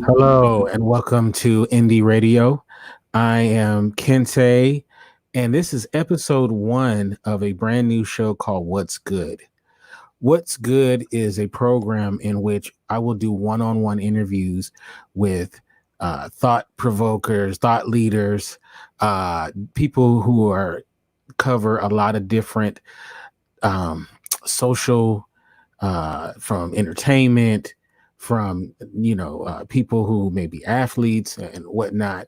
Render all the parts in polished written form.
Hello and welcome to Indie Radio. I am Kinte, and this is episode 1 of a brand new show called What's Good. What's Good is a program in which I will do one-on-one interviews with thought provokers, thought leaders, people who are cover a lot of different social, from entertainment, from people who may be athletes and whatnot.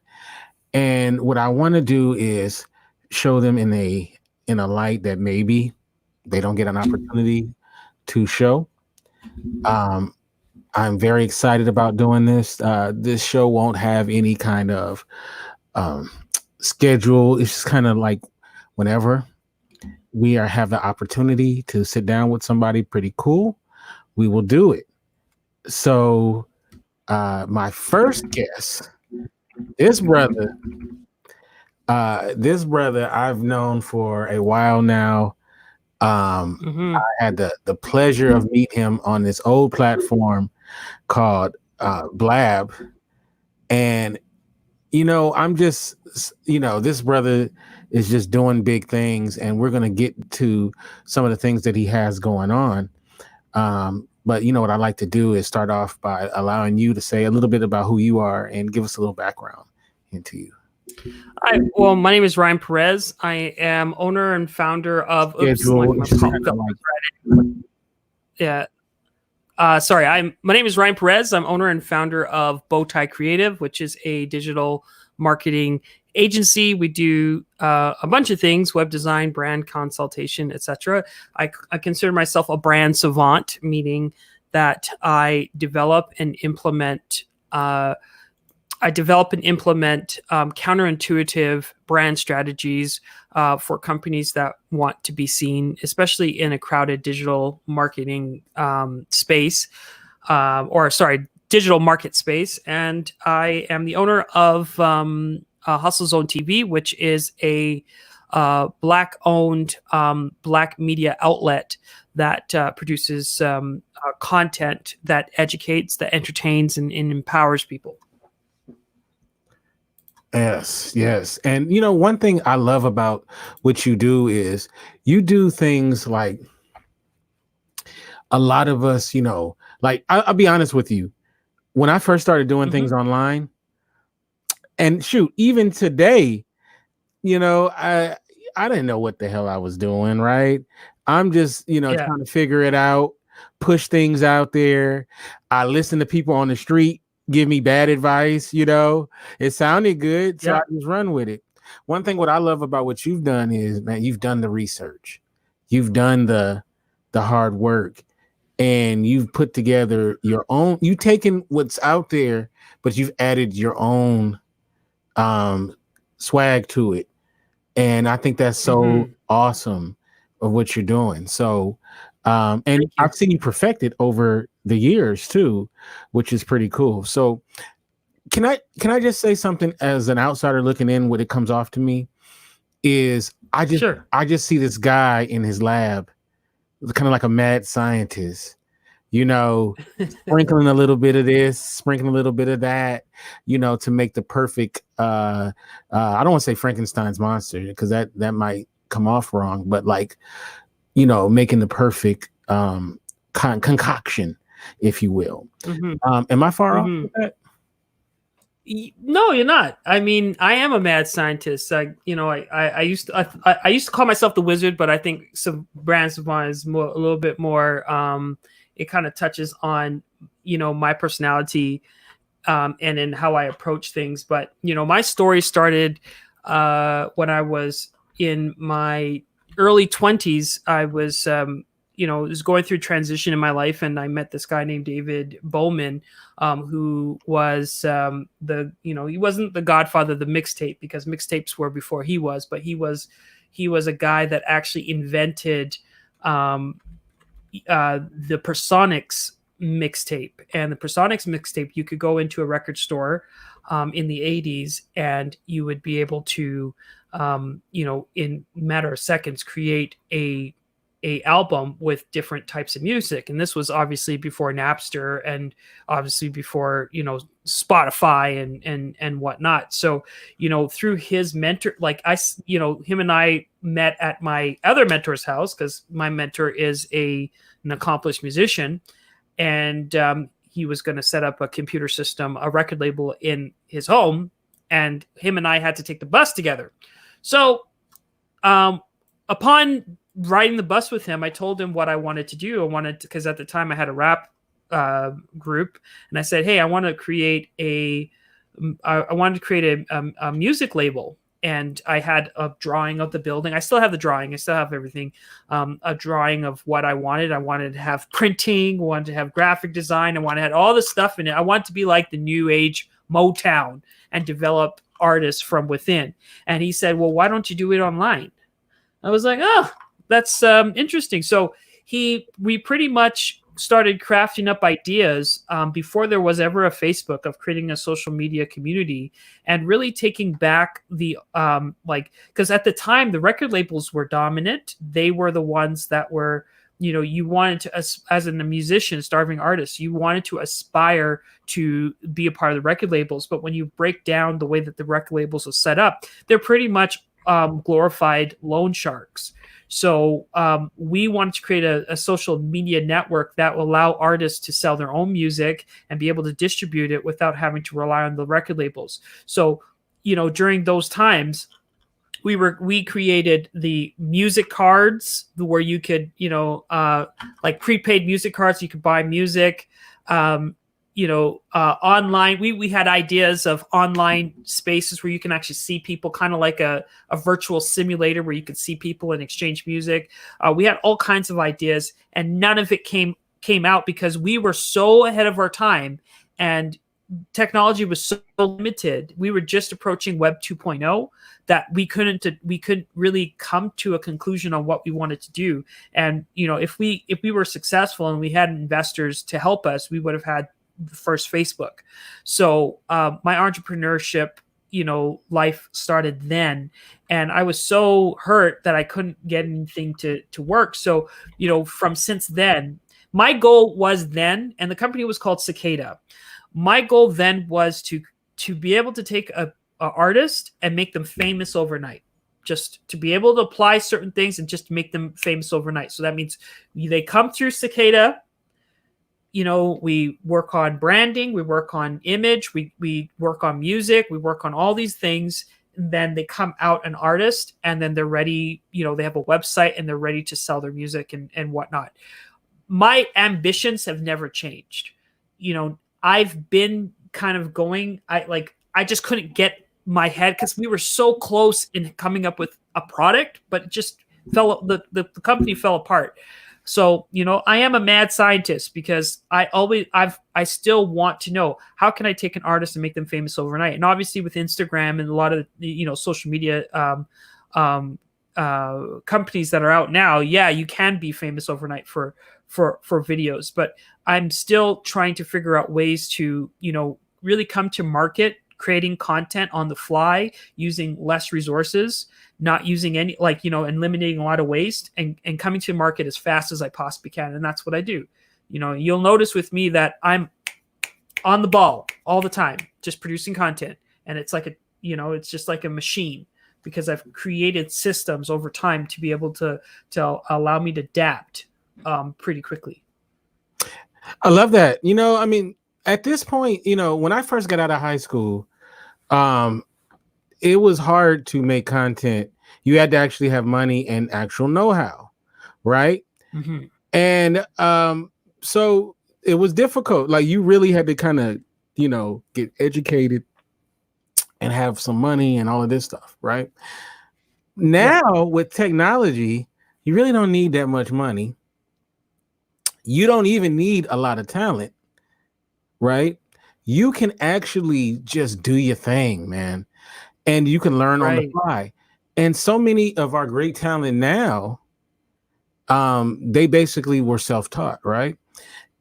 And what I want to do is show them in a light that maybe they don't get an opportunity to show. Um, I'm very excited about doing this. This show won't have any kind of um, schedule. It's just kind of like whenever have the opportunity to sit down with somebody pretty cool, we will do it. So my first guest, this brother, I've known for a while now. I had the pleasure of meeting him on this old platform called Blab, and I'm just this brother is just doing big things, and we're gonna get to some of the things that he has going on. But what I'd like to do is start off by allowing you to say a little bit about who you are and give us a little background into you. Hi, well, my name is Ryan Perez. I am owner and founder of. My name is Ryan Perez. I'm owner and founder of Bowtie Creative, which is a digital marketing agency. We do a bunch of things: web design, brand consultation, etc. I consider myself a brand savant, meaning that I develop and implement. Counterintuitive brand strategies for companies that want to be seen, especially in a crowded digital marketing space, digital market space. And I am the owner of Hustle Zone TV, which is a Black-owned Black media outlet that produces content that educates, that entertains, and empowers people. Yes. And one thing I love about what you do is you do things like a lot of us, like I'll be honest with you. When I first started doing things online, and shoot, even today, I didn't know what the hell I was doing, right? I'm just, trying to figure it out, push things out there. I listen to people on the street give me bad advice, it sounded good, so I just run with it. One thing what I love about what you've done is, man, you've done the research, you've done the hard work, and you've put together your own. You've taken what's out there, but you've added your own swag to it, and I think that's so awesome of what you're doing. So and I've seen you perfect it over the years too, which is pretty cool. So can I just say something as an outsider looking in? What it comes off to me is I just see this guy in his lab, kind of like a mad scientist, sprinkling a little bit of this, sprinkling a little bit of that, to make the perfect I don't want to say Frankenstein's monster because that might come off wrong, but like making the perfect concoction, if you will. Am I far off with that? No, you're not. I mean, I am a mad scientist. I used to call myself the wizard, but I think some brands of mine is a little bit more. It kind of touches on my personality and in how I approach things. But my story started when I was in my early 20s. I was was going through transition in my life, and I met this guy named David Bowman, who was he wasn't the godfather of the mixtape because mixtapes were before he was, but he was a guy that actually invented the Personix mixtape. And the Personix mixtape, you could go into a record store in the 80s, and you would be able to in a matter of seconds create a album with different types of music. And this was obviously before Napster, and obviously before Spotify and whatnot. So, through his mentor, like him and I met at my other mentor's house, because my mentor is an accomplished musician, and he was going to set up a computer system, a record label in his home, and him and I had to take the bus together. So, upon riding the bus with him, I told him what I wanted to do. Because at the time I had a rap group, and I said, "Hey, I wanted to create a music label." And I had a drawing of the building. I still have the drawing. I still have everything. A drawing of what I wanted. I wanted to have printing. I wanted to have graphic design. I wanted to have all this stuff in it. I wanted to be like the new age Motown and develop artists from within. And he said, "Well, why don't you do it online?" I was like, "Oh, that's interesting." So we pretty much started crafting up ideas before there was ever a Facebook, of creating a social media community and really taking back the because at the time the record labels were dominant. They were the ones that were, you wanted to, as a musician, starving artist, you wanted to aspire to be a part of the record labels. But when you break down the way that the record labels are set up, they're pretty much glorified loan sharks. So we wanted to create a social media network that will allow artists to sell their own music and be able to distribute it without having to rely on the record labels. So, during those times, we created the music cards where you could, like prepaid music cards, you could buy music. Online, we had ideas of online spaces where you can actually see people, kind of like a virtual simulator where you could see people and exchange music. We had all kinds of ideas, and none of it came out because we were so ahead of our time, and technology was so limited. We were just approaching Web 2.0 that we couldn't really come to a conclusion on what we wanted to do. And if we were successful and we had investors to help us, we would have had the first Facebook. So my entrepreneurship, life started then, and I was so hurt that I couldn't get anything to work. So, since then, my goal was then, and the company was called Cicada. My goal then was to be able to take a artist and make them famous overnight. Just to be able to apply certain things and just to make them famous overnight. So that means they come through Cicada. We work on branding, we work on image, we work on music, we work on all these things. And then they come out an artist, and then they're ready. They have a website and they're ready to sell their music and whatnot. My ambitions have never changed. I've been kind of going, I just couldn't get my head, because we were so close in coming up with a product, but it just the company fell apart. So, I am a mad scientist, because I still want to know, how can I take an artist and make them famous overnight? And obviously with Instagram and a lot of, social media companies that are out now, yeah, you can be famous overnight for videos, but I'm still trying to figure out ways to, really come to market, creating content on the fly, using less resources, not using any, and eliminating a lot of waste, and coming to market as fast as I possibly can. And that's what I do. You'll notice with me that I'm on the ball all the time, just producing content. And it's like it's just like a machine, because I've created systems over time to be able to allow me to adapt pretty quickly. I love that. At this point, when I first got out of high school, it was hard to make content. You had to actually have money and actual know-how, right? Mm-hmm. And so it was difficult. Like, you really had to kind of, get educated and have some money and all of this stuff, right? Now, with technology, you really don't need that much money. You don't even need a lot of talent, right? You can actually just do your thing, man. And you can learn on the fly. And so many of our great talent now, they basically were self-taught, right?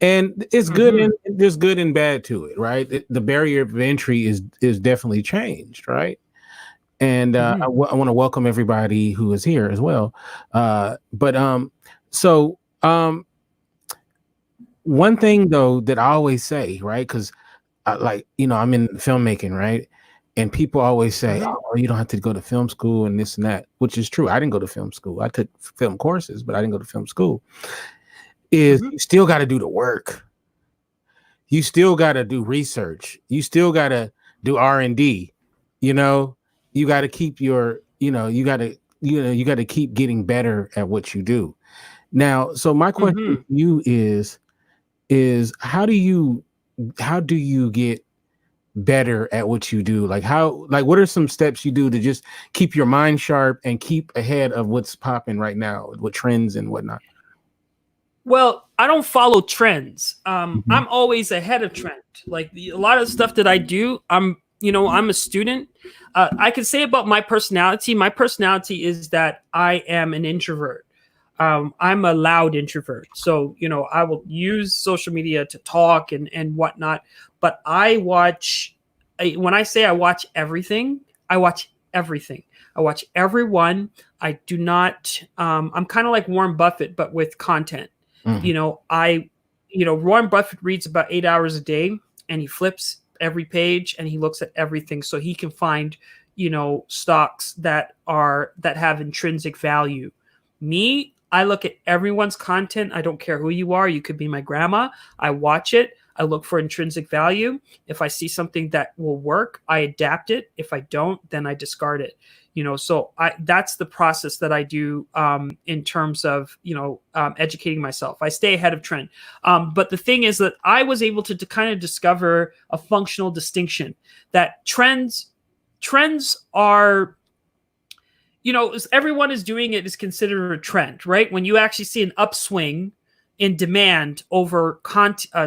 And it's good, and there's good and bad to it, right? The barrier of entry is definitely changed, right? And I want to welcome everybody who is here as well. One thing though that I always say, right? Because like, I'm in filmmaking, right? And people always say, Mhm. "Oh, you don't have to go to film school and this and that," which is true. I didn't go to film school. I took film courses, but I didn't go to film school. Is Mhm. you still got to do the work. You still got to do research. You still got to do R&D. You know, you got to keep your, you got to keep getting better at what you do. Now, so my question to Mhm. you is how do you get better at what you do? Like what are some steps you do to just keep your mind sharp and keep ahead of what's popping right now with trends and whatnot? Well, I don't follow trends. Mhm. I'm always ahead of trend. Like a lot of stuff that I do, I'm a student. I can say about my personality. My personality is that I am an introvert. I'm a loud introvert, so I will use social media to talk and whatnot. But when I say I watch everything, I watch everything. I watch everyone. I do not. I'm kind of like Warren Buffett, but with content. Mhm. Warren Buffett reads about 8 hours a day, and he flips every page and he looks at everything so he can find, stocks that have intrinsic value. Me, I look at everyone's content. I don't care who you are. You could be my grandma. I watch it. I look for intrinsic value. If I see something that will work, I adapt it. If I don't, then I discard it. So that's the process that I do in terms of educating myself. I stay ahead of trend. But the thing is that I was able to kind of discover a functional distinction that trends are, everyone is doing it is considered a trend, right? When you actually see an upswing in demand over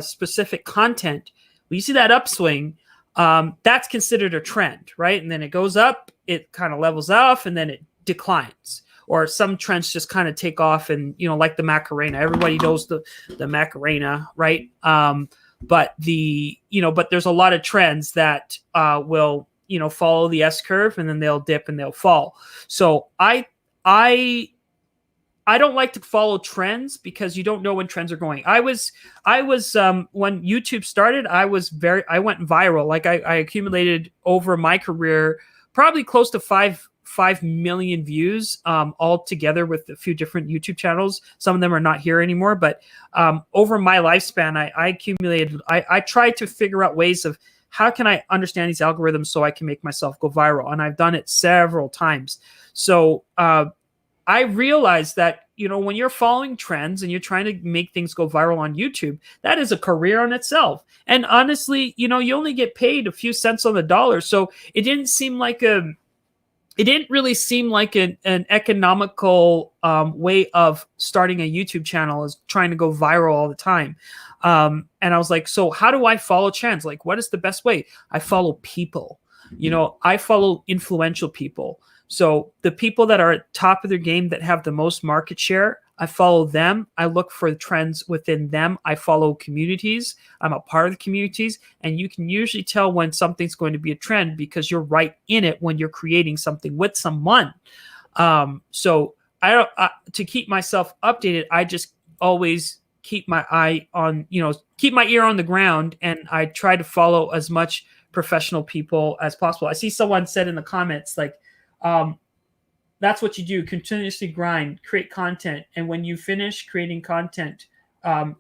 specific content, when you see that upswing, that's considered a trend, right? And then it goes up, it kind of levels off, and then it declines. Or some trends just kind of take off, and like the Macarena. Everybody knows the Macarena, right? But there's a lot of trends that will follow the S curve, and then they'll dip and they'll fall. So I don't like to follow trends because you don't know when trends are going. I was when YouTube started, I went viral. Like I accumulated over my career probably close to 5 million views all together with a few different YouTube channels. Some of them are not here anymore, but over my lifespan, I accumulated. I tried to figure out ways of how can I understand these algorithms so I can make myself go viral, and I've done it several times. So I realized that when you're following trends and you're trying to make things go viral on YouTube, that is a career in itself. And honestly, you only get paid a few cents on the dollar, so it didn't really seem like an economical way of starting a YouTube channel, is trying to go viral all the time. And I was like, so how do I follow trends? Like, what is the best way? I follow people. I follow influential people. So the people that are at top of their game, that have the most market share, I follow them. I look for the trends within them. I follow communities. I'm a part of the communities. And you can usually tell when something's going to be a trend because you're right in it when you're creating something with someone. So I don't to keep myself updated, I just always keep my eye on, keep my ear on the ground, and I try to follow as much professional people as possible. I see someone said in the comments, like, that's what you do: continuously grind, create content, and when you finish creating content,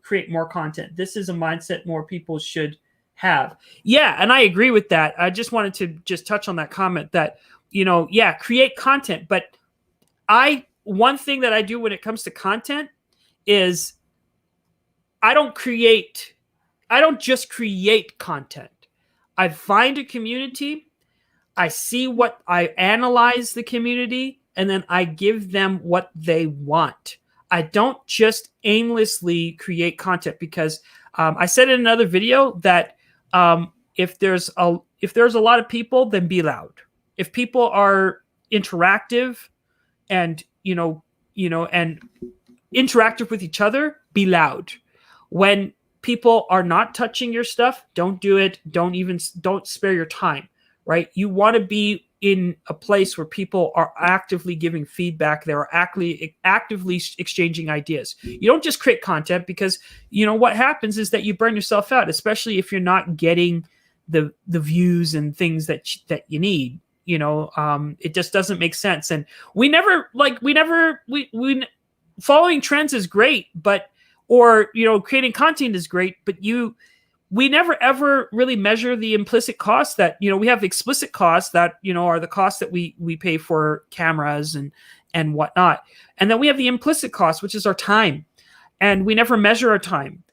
create more content. This is a mindset more people should have. Yeah, and I agree with that. I just wanted to just touch on that comment that, create content. But one thing that I do when it comes to content is I don't just create content. I find a community, I analyze the community, and then I give them what they want. I don't just aimlessly create content because I said in another video that if there's a lot of people, then be loud. If people are interactive and and interactive with each other, be loud. When people are not touching your stuff, don't do it. Don't spare your time. Right? You want to be in a place where people are actively giving feedback. They're actively exchanging ideas. You don't just create content because what happens is that you burn yourself out, especially if you're not getting the views and things that you need. It just doesn't make sense. And we following trends is great, but or creating content is great, but we never ever really measure the implicit costs that we have explicit costs that are the costs that we pay for cameras and whatnot, and then we have the implicit cost, which is our time, and we never measure our time.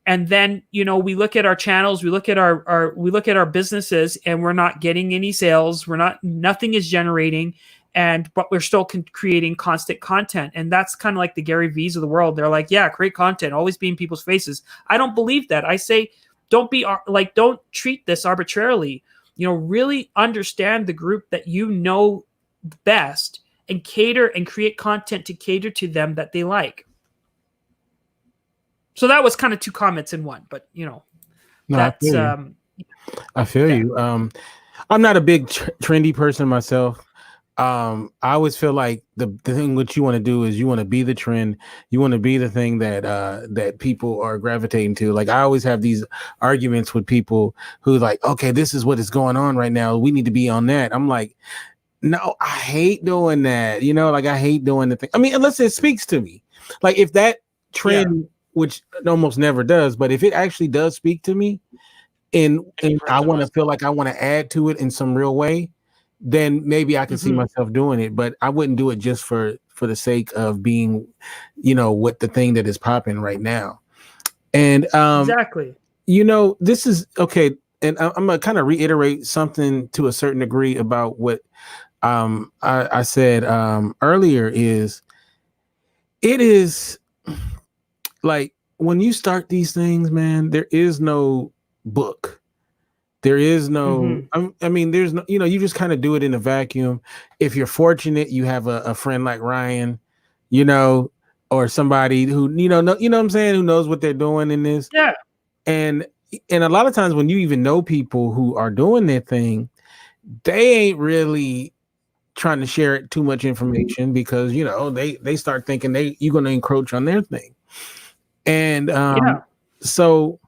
And then we look at our channels, we look at our businesses, and we're not getting any sales, nothing is generating, but we're still creating constant content. And that's kind of like the Gary V's of the world. They're like, yeah, create content, always be in people's faces. I don't believe that. I say, don't treat this arbitrarily. Really understand the group that best, and cater and create content to cater to them that they like. So that was kind of two comments in one, but No, that's I feel you. I'm not a big trendy person myself. I always feel like the thing what you want to do is you want to be the trend. You want to be the thing that people are gravitating to. Like I always have these arguments with people who like, okay, this is what is going on right now. We need to be on that. I'm like, no, I hate doing that. Like I hate doing the thing. I mean, unless it speaks to me. Like if that trend, which it almost never does, but if it actually does speak to me and I want to feel like I want to add to it in some real way, then maybe I can see myself doing it, but I wouldn't do it just for the sake of being, what the thing that is popping right now. And exactly, this is okay. And I'm gonna kind of reiterate something to a certain degree about what I said earlier. It is like when you start these things, man, there is no book. There is no, I mean, there's no, you just kind of do it in a vacuum. If you're fortunate, you have a friend like Ryan, or somebody who, what I'm saying, who knows what they're doing in this. Yeah. And a lot of times when you even know people who are doing their thing, they ain't really trying to share too much information because, they start thinking you're going to encroach on their thing. And so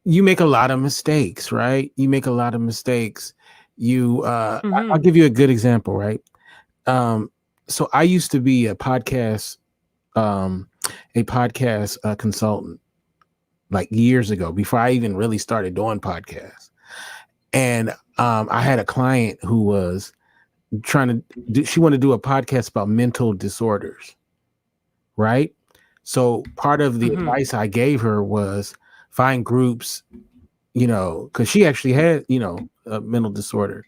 you make a lot of mistakes, right? You make a lot of mistakes. I'll give you a good example, right? So I used to be a podcast consultant like years ago before I even really started doing podcasts. And I had a client who was she wanted to do a podcast about mental disorders, right? So part of the advice I gave her was find groups, because she actually had, a mental disorder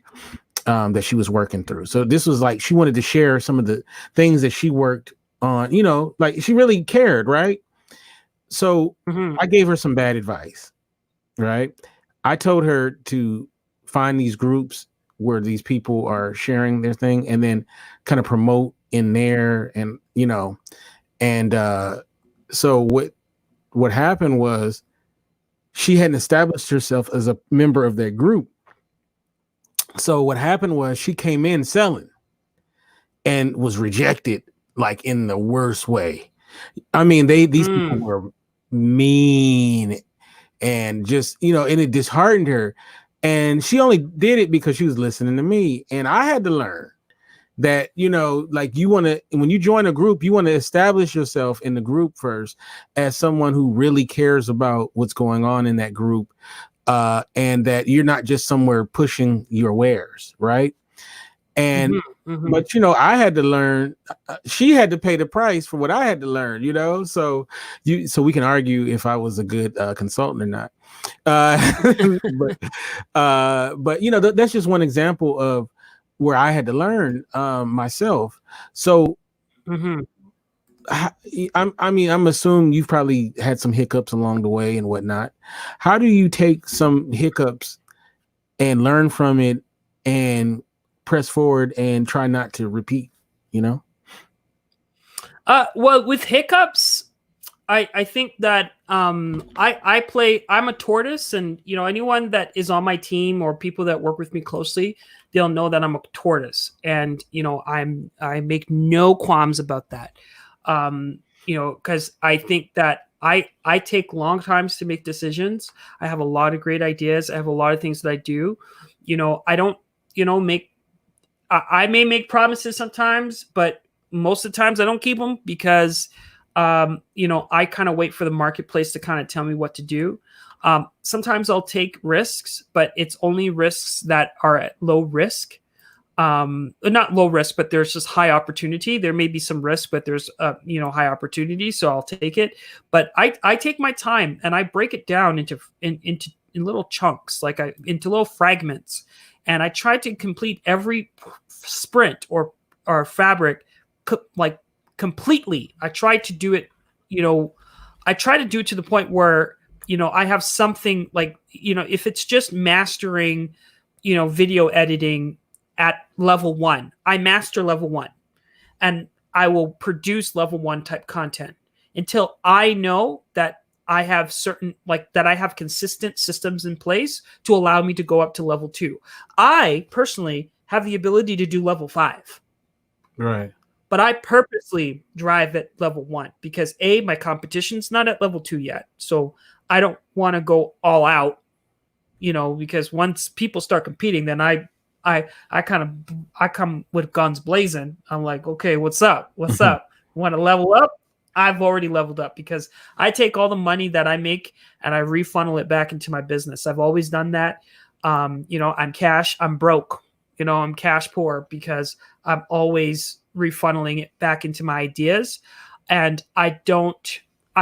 that she was working through. So this was like, she wanted to share some of the things that she worked on, like she really cared, right? So I gave her some bad advice, right? I told her to find these groups where these people are sharing their thing and then kind of promote in there and, so what happened was she hadn't established herself as a member of that group. So what happened was she came in selling and was rejected like in the worst way. I mean, these people were mean and just, and it disheartened her. And she only did it because she was listening to me. And I had to learn that, like when you join a group, you want to establish yourself in the group first as someone who really cares about what's going on in that group. And that you're not just somewhere pushing your wares, right? And but I had to learn. She had to pay the price for what I had to learn. So we can argue if I was a good consultant or not. But that's just one example of where I had to learn myself. So I'm assuming you've probably had some hiccups along the way and whatnot. How do you take some hiccups and learn from it and press forward and try not to repeat, Well, with hiccups, I think that I'm a tortoise, and anyone that is on my team or people that work with me closely, they'll know that I'm a tortoise, and I make no qualms about that. Because I think that I take long times to make decisions. I have a lot of great ideas. I have a lot of things that I do. I don't, make I may make promises sometimes, but most of the times I don't keep them because, I kind of wait for the marketplace to kind of tell me what to do. Sometimes I'll take risks, but it's only risks that are at low risk. Not low risk, but there's just high opportunity. There may be some risk, but there's, high opportunity. So I'll take it. But I take my time and I break it down into little chunks, into little fragments. And I try to complete every sprint or fabric completely. I try to do it, I try to do it to the point where, I have something if it's just mastering, video editing at level 1, I master level 1 and I will produce level 1 type content until I know that I have that I have consistent systems in place to allow me to go up to level 2. I personally have the ability to do level 5. Right. But I purposely drive at level 1 because my competition's not at level 2 yet. So I don't want to go all out, because once people start competing, then I come with guns blazing. I'm like, okay, what's up? What's up? Want to level up? I've already leveled up because I take all the money that I make and I refunnel it back into my business. I've always done that. I'm broke, I'm cash poor because I'm always refunneling it back into my ideas. And I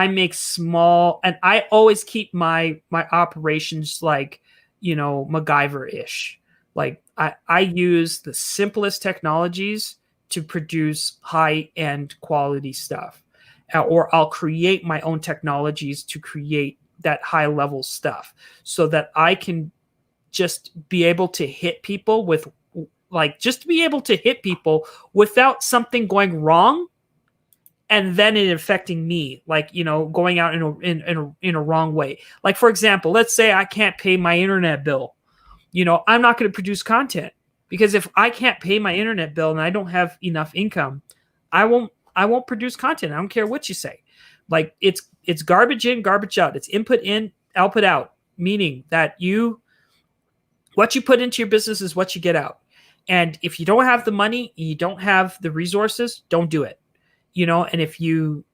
make small, and I always keep my operations MacGyver-ish. I use the simplest technologies to produce high-end quality stuff. Or I'll create my own technologies to create that high-level stuff so that I can just be able to hit people without something going wrong and then it affecting me, going out in a wrong way. Like, for example, let's say I can't pay my internet bill. I'm not going to produce content because if I can't pay my internet bill and I don't have enough income, I won't produce content. I don't care what you say. It's garbage in, garbage out. It's input in, output out, meaning that what you put into your business is what you get out. And if you don't have the money, you don't have the resources, don't do it. And if you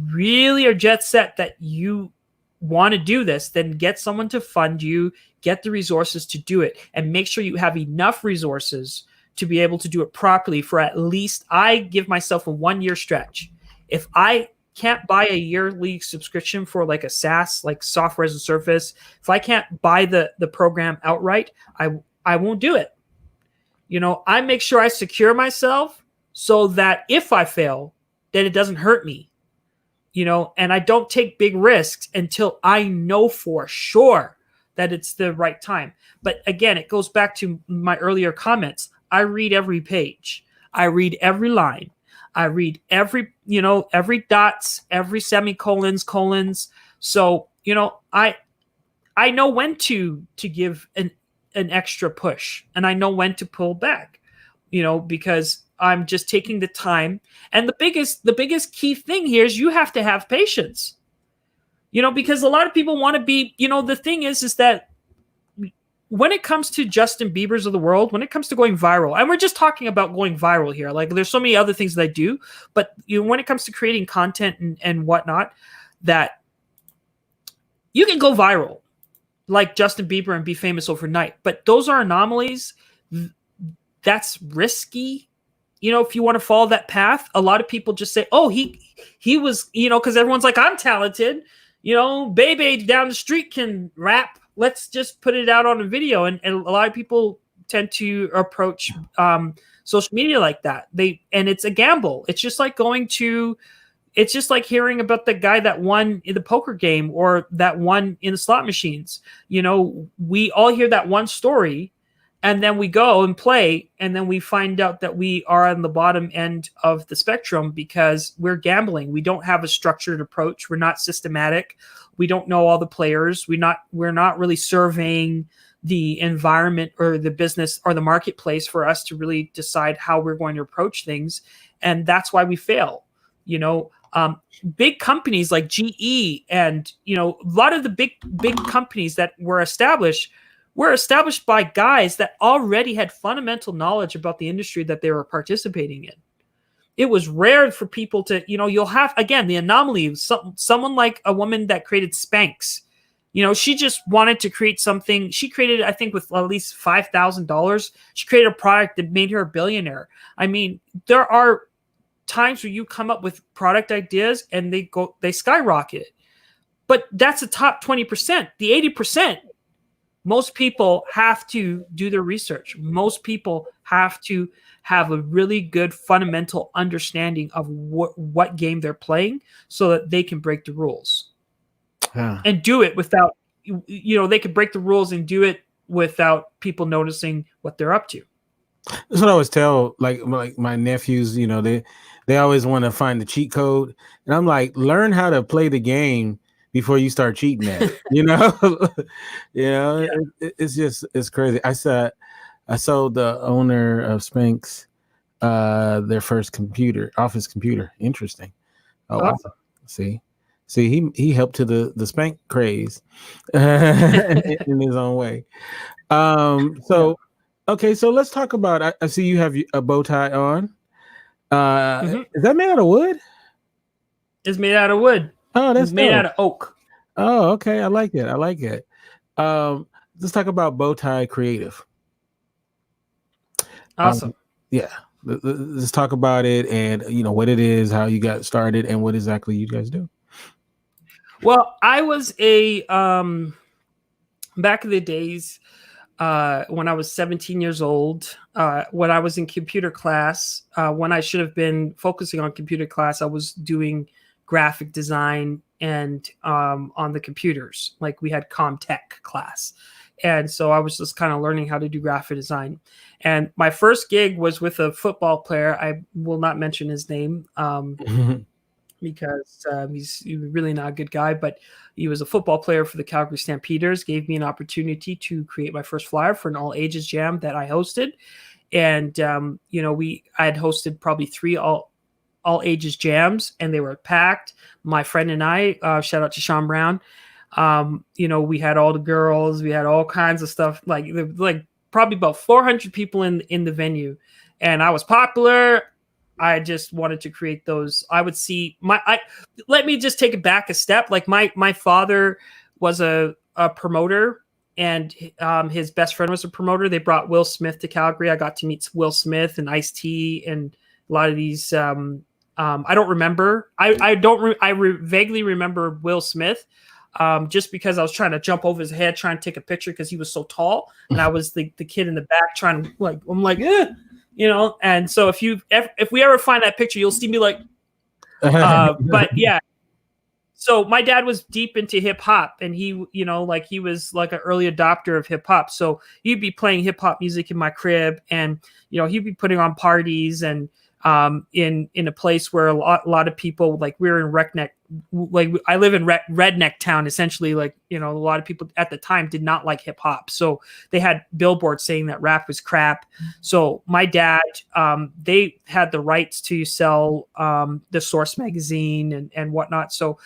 really are jet set that you want to do this, then get someone to fund you, get the resources to do it, and make sure you have enough resources to be able to do it properly for at least, I give myself a 1-year stretch. If I can't buy a yearly subscription for a SaaS, software as a service, if I can't buy the program outright, I won't do it. I make sure I secure myself so that if I fail, then it doesn't hurt me. And I don't take big risks until I know for sure that it's the right time. But again, it goes back to my earlier comments. I read every page. I read every line. I read every dots, every semicolons, colons. So, I know when to give an extra push and I know when to pull back, because I'm just taking the time. And the biggest key thing here is you have to have patience, because a lot of people want to be, the thing is that when it comes to Justin Bieber's of the world, when it comes to going viral, and we're just talking about going viral here, there's so many other things that I do, but when it comes to creating content and whatnot, that you can go viral like Justin Bieber and be famous overnight. But those are anomalies. That's risky. If you want to follow that path, a lot of people just say, oh, he was, because everyone's like, I'm talented. Bebe down the street can rap. Let's just put it out on a video. And a lot of people tend to approach social media like that. And it's a gamble. It's just like it's just like hearing about the guy that won in the poker game or that won in the slot machines. We all hear that one story and then we go and play and then we find out that we are on the bottom end of the spectrum because we're gambling. We don't have a structured approach. We're not systematic. We don't know all the players. We're not really surveying the environment or the business or the marketplace for us to really decide how we're going to approach things. And that's why we fail. Big companies like GE and, a lot of the big companies that were established by guys that already had fundamental knowledge about the industry that they were participating in. It was rare for people to, you'll have, again, the anomaly, someone like a woman that created Spanx. She just wanted to create something. She created, I think, with at least $5,000. She created a product that made her a billionaire. I mean, there are times where you come up with product ideas and they skyrocket. But that's the top 20%. The 80%, most people have to do their research. Most people have to have a really good fundamental understanding of what game they're playing so that they can break the rules. Yeah. And do it without, they can break the rules and do it without people noticing what they're up to. That's what I always tell, like my nephews, they always want to find the cheat code. And I'm like, learn how to play the game before you start cheating at it, Yeah. It's crazy. I sold the owner of Spanx their first office computer. Interesting. Oh, awesome. See, he helped to the Spank craze in his own way. Okay, so let's talk about. I see you have a bow tie on. Is that made out of wood? It's made out of wood. Oh, that's made out of oak. Oh, okay. I like it. Let's talk about bow tie creative. Awesome. Yeah. Let's talk about it and what it is, how you got started, and what exactly you guys do. Well, I was back in the days when I was 17 years old, when I was in computer class, when I should have been focusing on computer class, I was doing graphic design and on the computers. Like we had ComTech class. And so I was just kind of learning how to do graphic design. And my first gig was with a football player. I will not mention his name because he's really not a good guy, but he was a football player for the Calgary Stampeders, gave me an opportunity to create my first flyer for an all ages jam that I hosted. And, I had hosted probably 3 all ages jams and they were packed. My friend and I, shout out to Sean Brown. We had all the girls, we had all kinds of stuff, like probably about 400 people in the venue, and I was popular. I just wanted to create those. I would see let me just take it back a step. Like my father was a promoter, and his best friend was a promoter. They brought Will Smith to Calgary. I got to meet Will Smith and Ice-T and a lot of these. I don't remember. I vaguely remember Will Smith. Just because I was trying to jump over his head, trying to take a picture because he was so tall, and I was the kid in the back trying to I'm like, And so if we ever find that picture, you'll see me like, but yeah. So my dad was deep into hip hop, and he was like an early adopter of hip hop. So he'd be playing hip hop music in my crib, and he'd be putting on parties and in a place where a lot of people, like we're in Redneck, like I live in redneck town, essentially. Like, a lot of people at the time did not like hip hop. So they had billboards saying that rap was crap. So my dad, they had the rights to sell the Source magazine and whatnot. So,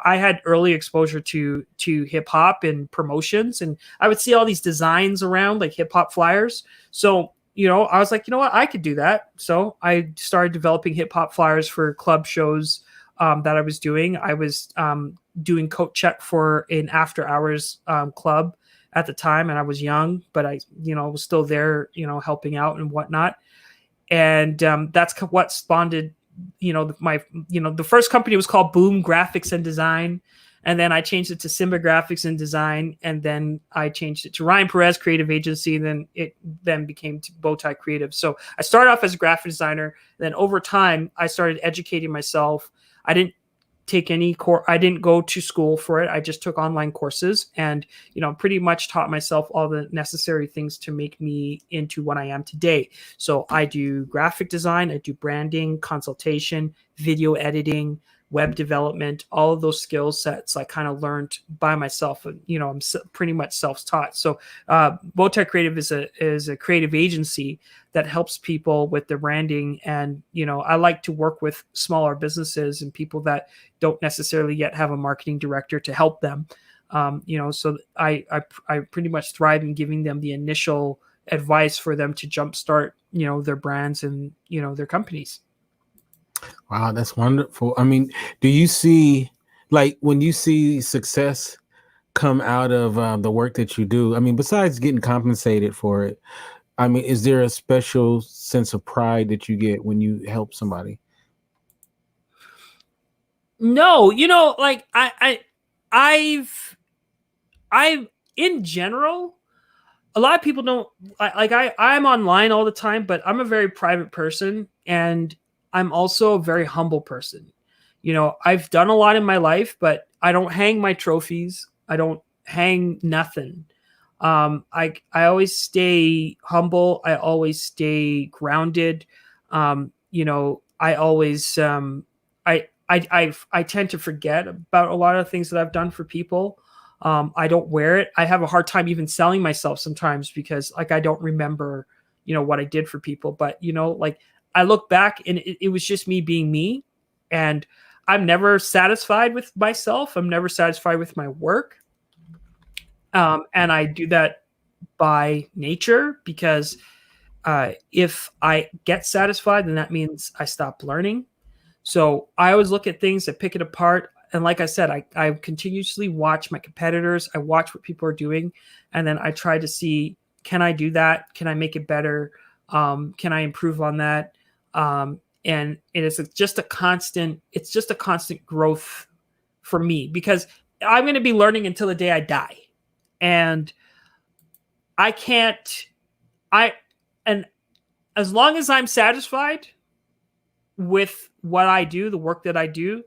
I had early exposure to hip hop and promotions, and I would see all these designs around like hip hop flyers. So, I was like, what, I could do that. So I started developing hip hop flyers for club shows that I was doing. I was doing coat check for an after hours club at the time, and I was young, but I was still there, helping out and whatnot. And that's what spawned, the first company was called Boom Graphics and Design. And then I changed it to Simba Graphics and Design. And then I changed it to Ryan Perez Creative Agency. And then it became Bowtie Creative. So I started off as a graphic designer. Then over time, I started educating myself. I didn't take any I didn't go to school for it. I just took online courses and, pretty much taught myself all the necessary things to make me into what I am today. So I do graphic design, I do branding, consultation, video editing, web development, all of those skill sets I kind of learned by myself. And, I'm pretty much self-taught. So Bowtie Creative is a creative agency that helps people with their branding. And, I like to work with smaller businesses and people that don't necessarily yet have a marketing director to help them. So I pretty much thrive in giving them the initial advice for them to jumpstart, their brands and, their companies. Wow, that's wonderful. I mean, do you see, like, when you see success come out of the work that you do? I mean, besides getting compensated for it, I mean, is there a special sense of pride that you get when you help somebody? No, like I've in general, a lot of people don't I'm online all the time, but I'm a very private person, and I'm also a very humble person. I've done a lot in my life, but I don't hang my trophies. I don't hang nothing. I always stay humble. I always stay grounded. I always I tend to forget about a lot of things that I've done for people. I don't wear it. I have a hard time even selling myself sometimes because I don't remember, what I did for people. But, I look back and it was just me being me. And I'm never satisfied with myself. I'm never satisfied with my work. And I do that by nature because if I get satisfied, then that means I stop learning. So I always look at things, I pick it apart. And like I said, I continuously watch my competitors. I watch what people are doing. And then I try to see, can I do that? Can I make it better? Can I improve on that? And it's just a constant growth for me because I'm going to be learning until the day I die. And and as long as I'm satisfied with what I do, the work that I do,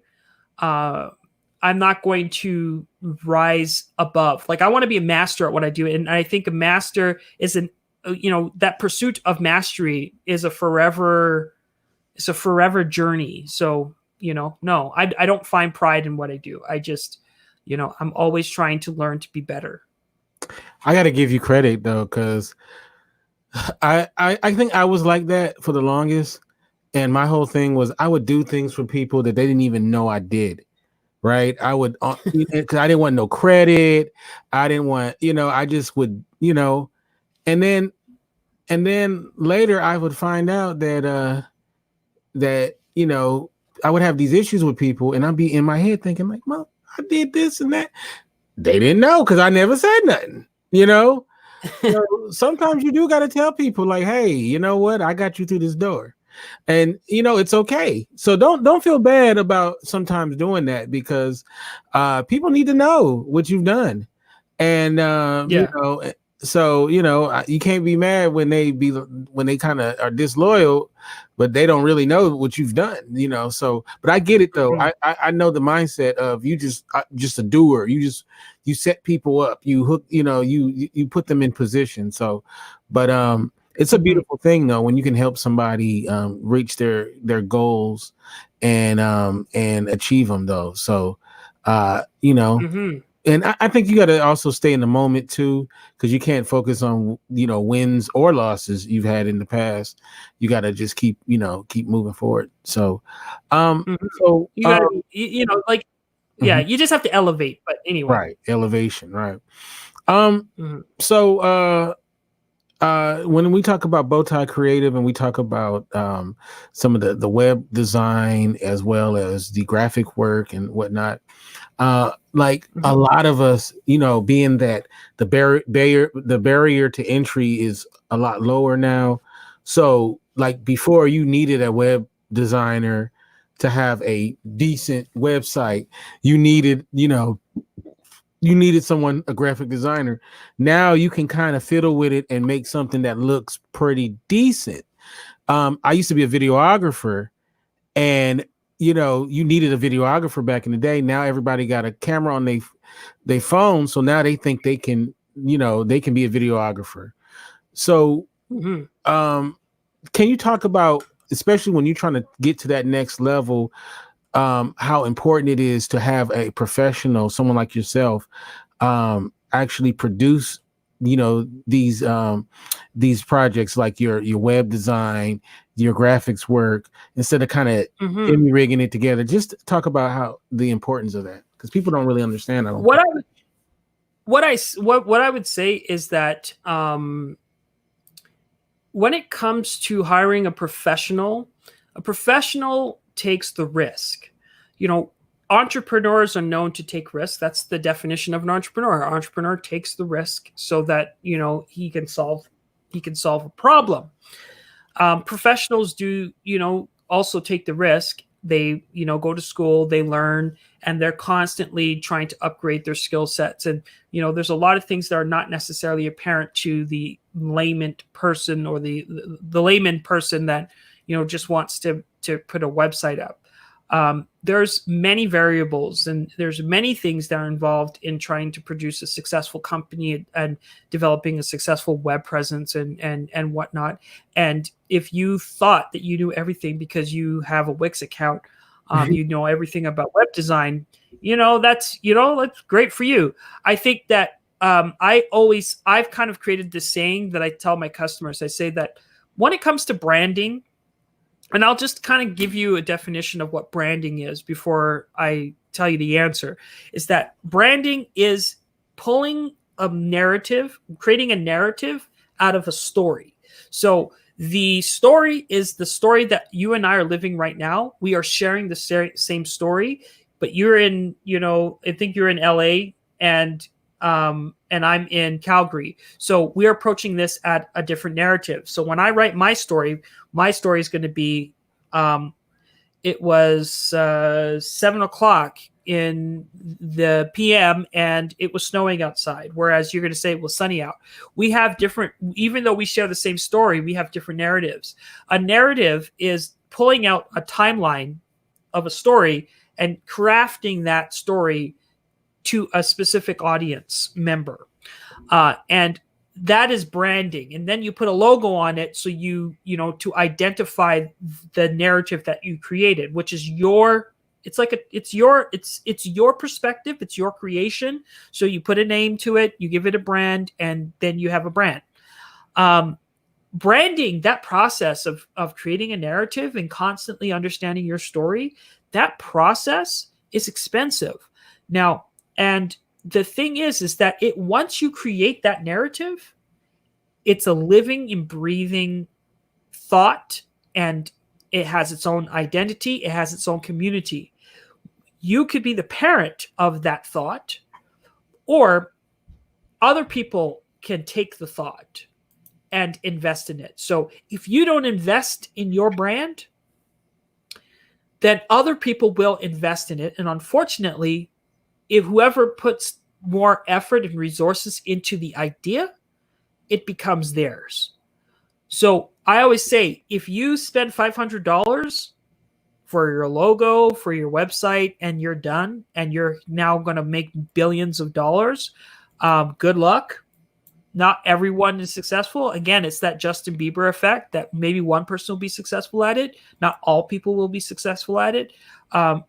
I'm not going to rise above. Like I want to be a master at what I do. And I think a master is that pursuit of mastery is a forever journey. So, no, I don't find pride in what I do. I just, I'm always trying to learn to be better. I got to give you credit though, because I think I was like that for the longest. And my whole thing was I would do things for people that they didn't even know I did. Right. I would, because I didn't want no credit. I didn't want, I just would, and then later I would find out that, I would have these issues with people and I'd be in my head thinking like, well, I did this and that. They didn't know because I never said nothing, So sometimes you do got to tell people like, hey, you know what? I got you through this door. And it's okay. So don't feel bad about sometimes doing that because people need to know what you've done. And so you can't be mad when they kind of are disloyal, but they don't really know what you've done. So but I get it though. I know the mindset of you just a doer. You set people up, you hook, you put them in position. So but it's a beautiful thing though when you can help somebody reach their goals and achieve them though. So and I think you got to also stay in the moment too, because you can't focus on wins or losses you've had in the past. You got to just keep moving forward. So so you got to you just have to elevate. But anyway, right, elevation, right. So when we talk about Bowtie Creative and we talk about some of the web design as well as the graphic work and whatnot, a lot of us, being that the barrier to entry is a lot lower now. So like before you needed a web designer to have a decent website, you needed someone, a graphic designer. Now you can kind of fiddle with it and make something that looks pretty decent. I used to be a videographer and, you needed a videographer back in the day. Now everybody got a camera on their phone. So now they think they can be a videographer. So can you talk about, especially when you're trying to get to that next level, how important it is to have a professional, someone like yourself, actually produce, these projects, like your web design, your graphics work, instead of kind of rigging it together. Just talk about how the importance of that, because people don't really understand. I don't What think. I would what I would say is that when it comes to hiring a professional takes the risk. Entrepreneurs are known to take risks. That's the definition of an entrepreneur. An entrepreneur takes the risk so that he can solve a problem. Professionals do also take the risk. They go to school, they learn, and they're constantly trying to upgrade their skill sets. And there's a lot of things that are not necessarily apparent to the layman person, or the layman person that just wants to put a website up. There's many variables, and there's many things that are involved in trying to produce a successful company and developing a successful web presence and whatnot. And if you thought that you knew everything because you have a Wix account, you know everything about web design, that's great for you. I think that I've kind of created this saying that I tell my customers. I say that when it comes to branding, and I'll just kind of give you a definition of what branding is before I tell you the answer, is that branding is pulling a narrative, creating a narrative out of a story. So the story is the story that you and I are living right now. We are sharing the same story, but you're in, I think you're in LA, and I'm in Calgary. So we're approaching this at a different narrative. So when I write my story is going to be, it was 7:00 in the PM and it was snowing outside. Whereas you're going to say it was sunny out. We have different, even though we share the same story, we have different narratives. A narrative is pulling out a timeline of a story and crafting that story to a specific audience member. And that is branding. And then you put a logo on it. So to identify the narrative that you created, which is it's your perspective. It's your creation. So you put a name to it, you give it a brand, and then you have a brand. Branding, that process of creating a narrative and constantly understanding your story, that process is expensive. Now, and the thing is that once you create that narrative, it's a living and breathing thought, and it has its own identity. It has its own community. You could be the parent of that thought, or other people can take the thought and invest in it. So if you don't invest in your brand, then other people will invest in it. And unfortunately, if whoever puts more effort and resources into the idea, it becomes theirs. So I always say, if you spend $500 for your logo, for your website, and you're done, and you're now going to make billions of dollars, good luck. Not everyone is successful. Again, it's that Justin Bieber effect that maybe one person will be successful at it. Not all people will be successful at it.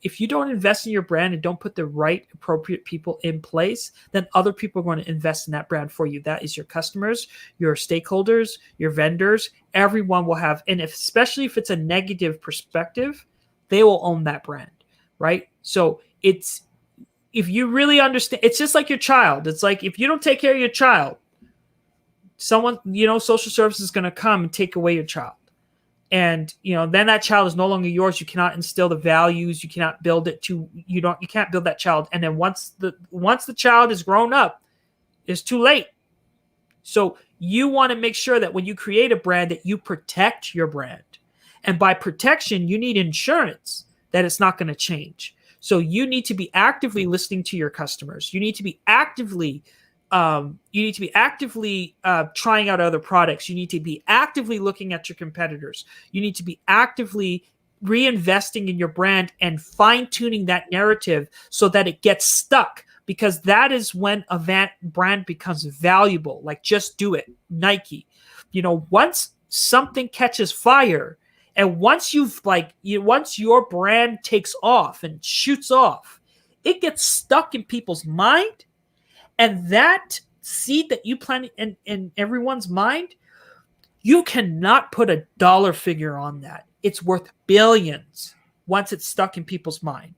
If you don't invest in your brand and don't put the right appropriate people in place, then other people are going to invest in that brand for you. That is your customers, your stakeholders, your vendors. Everyone will have, and especially if it's a negative perspective, they will own that brand, right? So if you really understand, it's just like your child. It's like if you don't take care of your child, someone, social services is going to come and take away your child. And, then that child is no longer yours. You cannot instill the values. You cannot build it you can't build that child. And then once the child is grown up, it's too late. So you want to make sure that when you create a brand, that you protect your brand. And by protection, you need insurance that it's not going to change. So you need to be actively listening to your customers. You need to be actively trying out other products. You need to be actively looking at your competitors. You need to be actively reinvesting in your brand and fine-tuning that narrative so that it gets stuck, because that is when a brand becomes valuable. Like Just Do It, Nike. Once something catches fire, And once once your brand takes off and shoots off, it gets stuck in people's mind. And that seed that you plant in everyone's mind, you cannot put a dollar figure on that. It's worth billions once it's stuck in people's mind.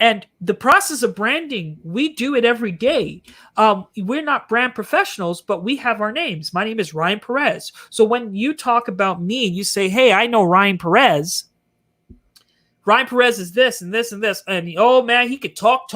And the process of branding, we do it every day. We're not brand professionals, but we have our names. My name is Ryan Perez. So when you talk about me, you say, hey, I know Ryan Perez. Ryan Perez is this and this and this. And oh man, he could talk.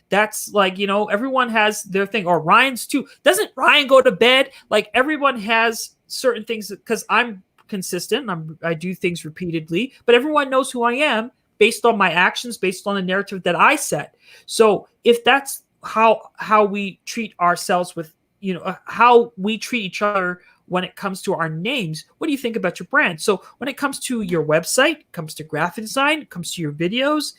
That's like, everyone has their thing. Or Ryan's too. Doesn't Ryan go to bed? Like everyone has certain things because I'm consistent. I do things repeatedly, but everyone knows who I am based on my actions, based on the narrative that I set. So if that's how we treat ourselves with, how we treat each other when it comes to our names, what do you think about your brand? So when it comes to your website, comes to graphic design, comes to your videos,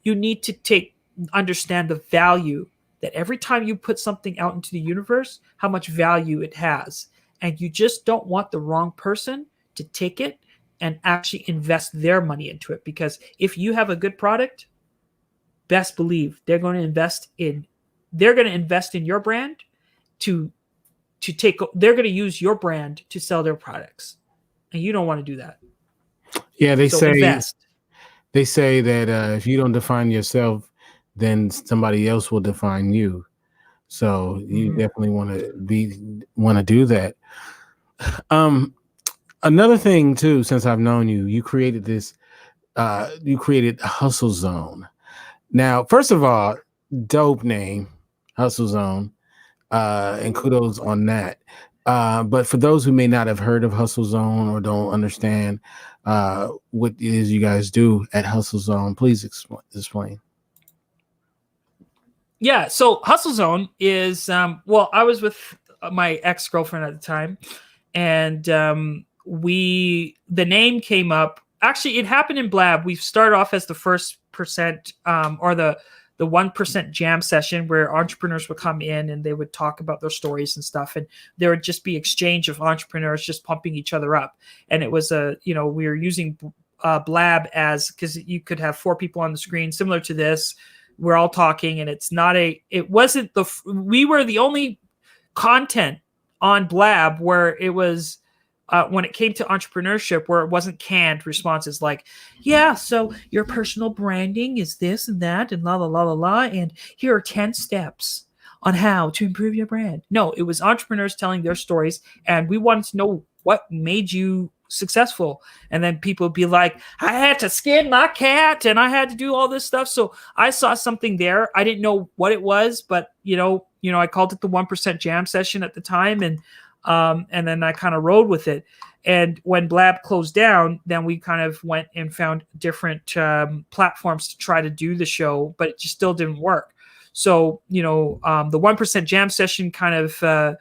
you need to understand the value that every time you put something out into the universe, how much value it has. And you just don't want the wrong person to take it and actually invest their money into it. Because if you have a good product, best believe they're going to invest in your brand they're going to use your brand to sell their products. And you don't want to do that. Yeah, they say invest. They say that if you don't define yourself, then somebody else will define you. So you definitely want to do that. Another thing too, since I've known you, you created Hustle Zone. Now, first of all, dope name, Hustle Zone, and kudos on that. But for those who may not have heard of Hustle Zone or don't understand what it is you guys do at Hustle Zone, please explain. Yeah, so Hustle Zone is I was with my ex-girlfriend at the time, and the name came up. Actually, it happened in Blab. We started off as the 1% or the 1% jam session where entrepreneurs would come in and they would talk about their stories and stuff, and there would just be exchange of entrepreneurs just pumping each other up. And it was we were using Blab because you could have 4 people on the screen, similar to this. We're all talking, and we were the only content on Blab where it was when it came to entrepreneurship, where it wasn't canned responses like, yeah, so your personal branding is this and that and la la la la la, and here are 10 steps on how to improve your brand. No, it was entrepreneurs telling their stories, and we wanted to know what made you successful. And then people would be like, I had to skin my cat and I had to do all this stuff. So I saw something there. I didn't know what it was, but I called it the 1% jam session at the time, and then I kind of rode with it. And when Blab closed down, then we kind of went and found different platforms to try to do the show, but it just still didn't work. So, the 1% jam session kind of,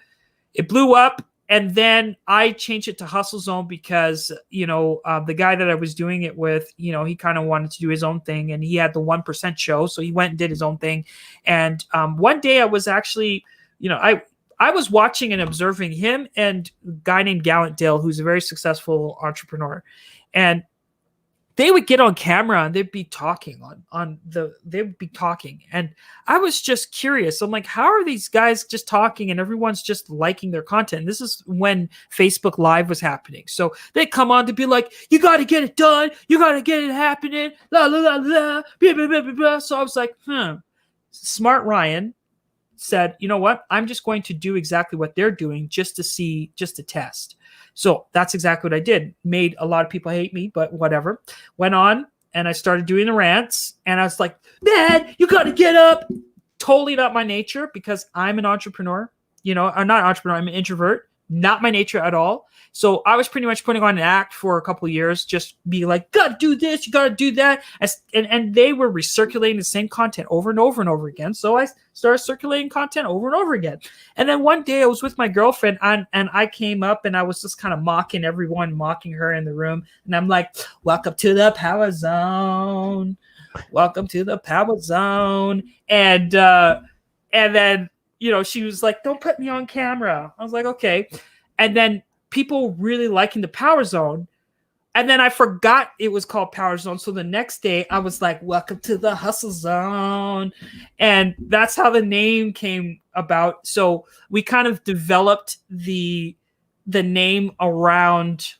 it blew up. And then I changed it to Hustle Zone because, the guy that I was doing it with, he kind of wanted to do his own thing, and he had the 1% show. So he went and did his own thing. And one day I was actually, I was watching and observing him and a guy named Gallant Dale, who's a very successful entrepreneur. And they would get on camera and they'd be talking and I was just curious. I'm like, how are these guys just talking and everyone's just liking their content? And this is when Facebook Live was happening. So they come on to be like, you got to get it done. You got to get it happening. La, la, la, la, blah, blah, blah, blah. So I was like, Smart Ryan said, you know what? I'm just going to do exactly what they're doing just to test. So that's exactly what I did. Made a lot of people hate me, but whatever. Went on and I started doing the rants, and I was like, man, you got to get up. Totally not my nature, because I'm an entrepreneur. I'm not an entrepreneur. I'm an introvert. Not my nature at all. So I was pretty much putting on an act for a couple of years, just be like, gotta do this, you gotta do that. And they were recirculating the same content over and over and over again. So I started circulating content over and over again. And then one day I was with my girlfriend and I came up and I was just kind of mocking everyone, mocking her in the room. And I'm like, welcome to the power zone. Welcome to the power zone. And then, she was like, don't put me on camera. I was like, okay. And then people really liking the power zone And then I forgot it was called Power Zone. So the next day I was like, welcome to the Hustle Zone. And that's how the name came about. So we kind of developed the name around,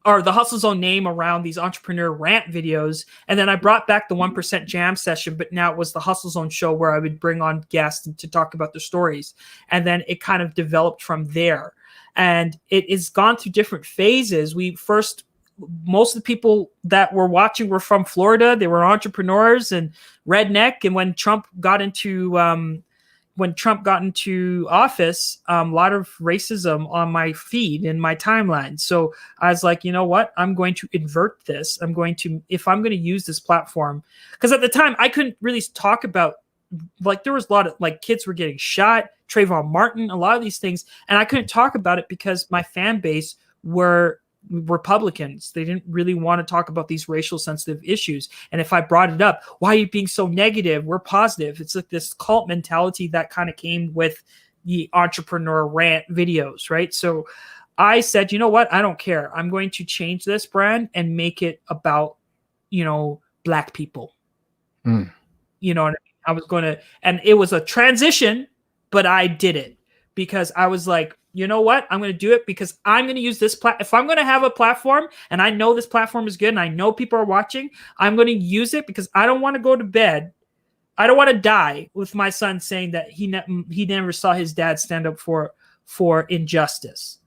or the Hustle Zone name around these entrepreneur rant videos. And then I brought back the 1% Jam session, but now it was the Hustle Zone show where I would bring on guests to talk about their stories. And then it kind of developed from there. And it has gone through different phases. Most of the people that were watching were from Florida. They were entrepreneurs and redneck. And when Trump got into office, a lot of racism on my feed in my timeline. So I was like, you know what? I'm going to invert this. If I'm going to use this platform, because at the time I couldn't really talk about, like, there was a lot of, like, kids were getting shot, Trayvon Martin, a lot of these things. And I couldn't talk about it because my fan base were Republicans. They didn't really want to talk about these racial sensitive issues. And if I brought it up, why are you being so negative? We're positive. It's like this cult mentality that kind of came with the entrepreneur rant videos, right? So I said, you know what? I don't care. I'm going to change this brand and make it about, Black people. You know what I mean? I was going to, and it was a transition, but I did it because I was like, you know what? I'm going to do it because I'm going to use this if I'm going to have a platform and I know this platform is good and I know people are watching, I'm going to use it because I don't want to go to bed. I don't want to die with my son saying that he never saw his dad stand up for injustice,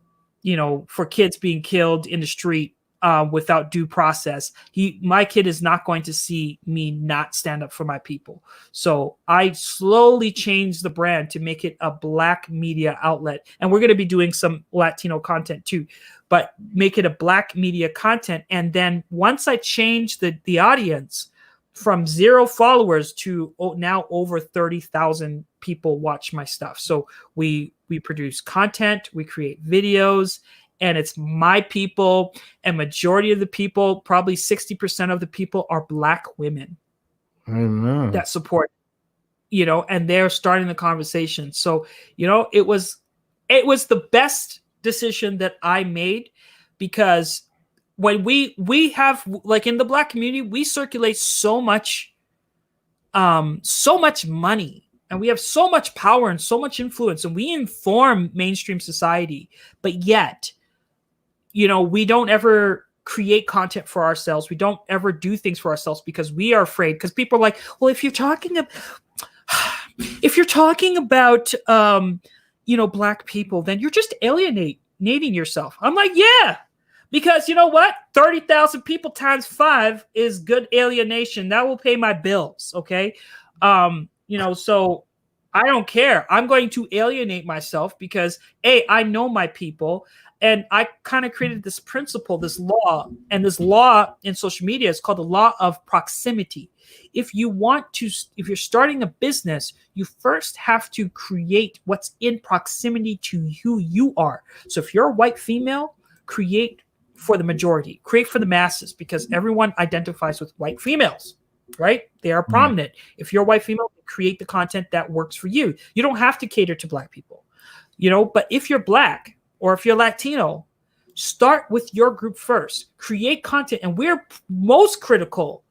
for kids being killed in the street without due process. My kid is not going to see me not stand up for my people. So I slowly changed the brand to make it a Black media outlet. And we're going to be doing some Latino content too, but make it a Black media content. And then once I changed the audience from 0 followers to now over 30,000 people watch my stuff. So we produce content, we create videos, and it's my people, and majority of the people, probably 60% of the people, are Black women that support, and they're starting the conversation. So, it was the best decision that I made, because when we have, like, in the Black community, we circulate so much money, and we have so much power and so much influence, and we inform mainstream society, but yet, we don't ever create content for ourselves. We don't ever do things for ourselves because we are afraid. Because people are like, well, if you're talking about, Black people, then you're just alienating yourself. I'm like, yeah, because you know what? 30,000 people times 5 is good alienation. That will pay my bills. Okay. So I don't care. I'm going to alienate myself because I know my people. And I kind of created this principle, this law, and this law in social media is called the law of proximity. If you're starting a business, you first have to create what's in proximity to who you are. So if you're a white female, create for the majority, create for the masses, because everyone identifies with white females, right? They are prominent. If you're a white female, create the content that works for you. You don't have to cater to Black people, but if you're Black, or if you're Latino, start with your group first. Create content, and we're most critical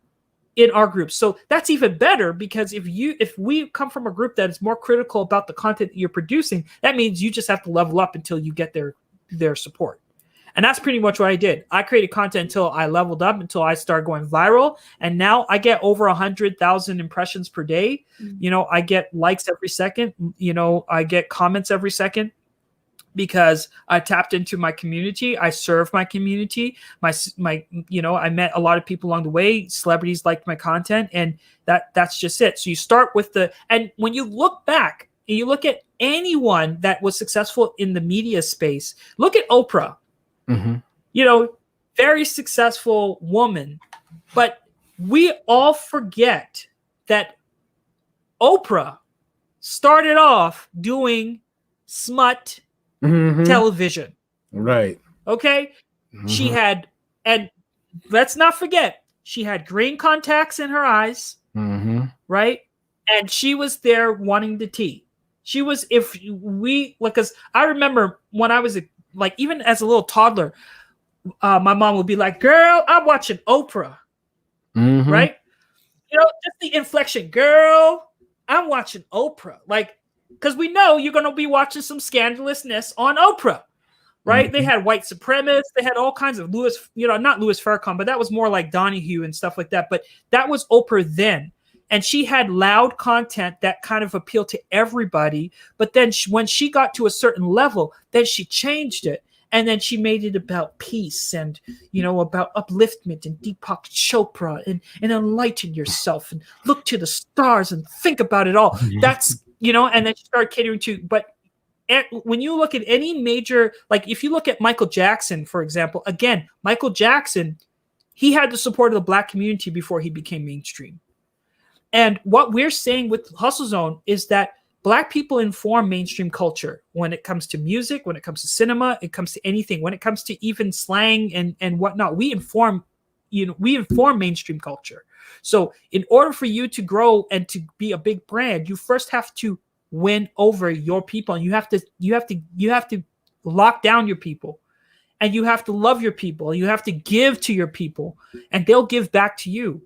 in our group. So that's even better, because if we come from a group that is more critical about the content that you're producing, that means you just have to level up until you get their support. And that's pretty much what I did. I created content until I leveled up, until I started going viral. And now I get over 100,000 impressions per day. I get likes every second. I get comments every second, because I tapped into my community. I serve my community. I met a lot of people along the way. Celebrities liked my content, and that's just it. So you start with and when you look back and you look at anyone that was successful in the media space, look at Oprah. Very successful woman, but we all forget that Oprah started off doing smut television. Right. Okay. She had, and let's not forget, she had green contacts in her eyes. Right. And she was there wanting the tea. She was, because I remember when I was even as a little toddler, my mom would be like, "Girl, I'm watching Oprah," Mm-hmm. right? Just the inflection, "Girl, I'm watching Oprah," like, because we know you're gonna be watching some scandalousness on Oprah, right? They Mm-hmm. had white supremacists, they had all kinds of not Louis Farrakhan, but that was more like Donahue and stuff like that. But that was Oprah then. And she had loud content that kind of appealed to everybody. But then when she got to a certain level, then she changed it. And then she made it about peace and, about upliftment and Deepak Chopra and enlighten yourself and look to the stars and think about it all. That's, and then she started catering to, but when you look at any major, like if you look at Michael Jackson, for example, again, Michael Jackson, he had the support of the Black community before he became mainstream. And what we're saying with Hustle Zone is that Black people inform mainstream culture when it comes to music, when it comes to cinema, it comes to anything, when it comes to even slang and whatnot. We inform mainstream culture. So in order for you to grow and to be a big brand, you first have to win over your people, and you have to lock down your people, and you have to love your people. You have to give to your people, and they'll give back to you.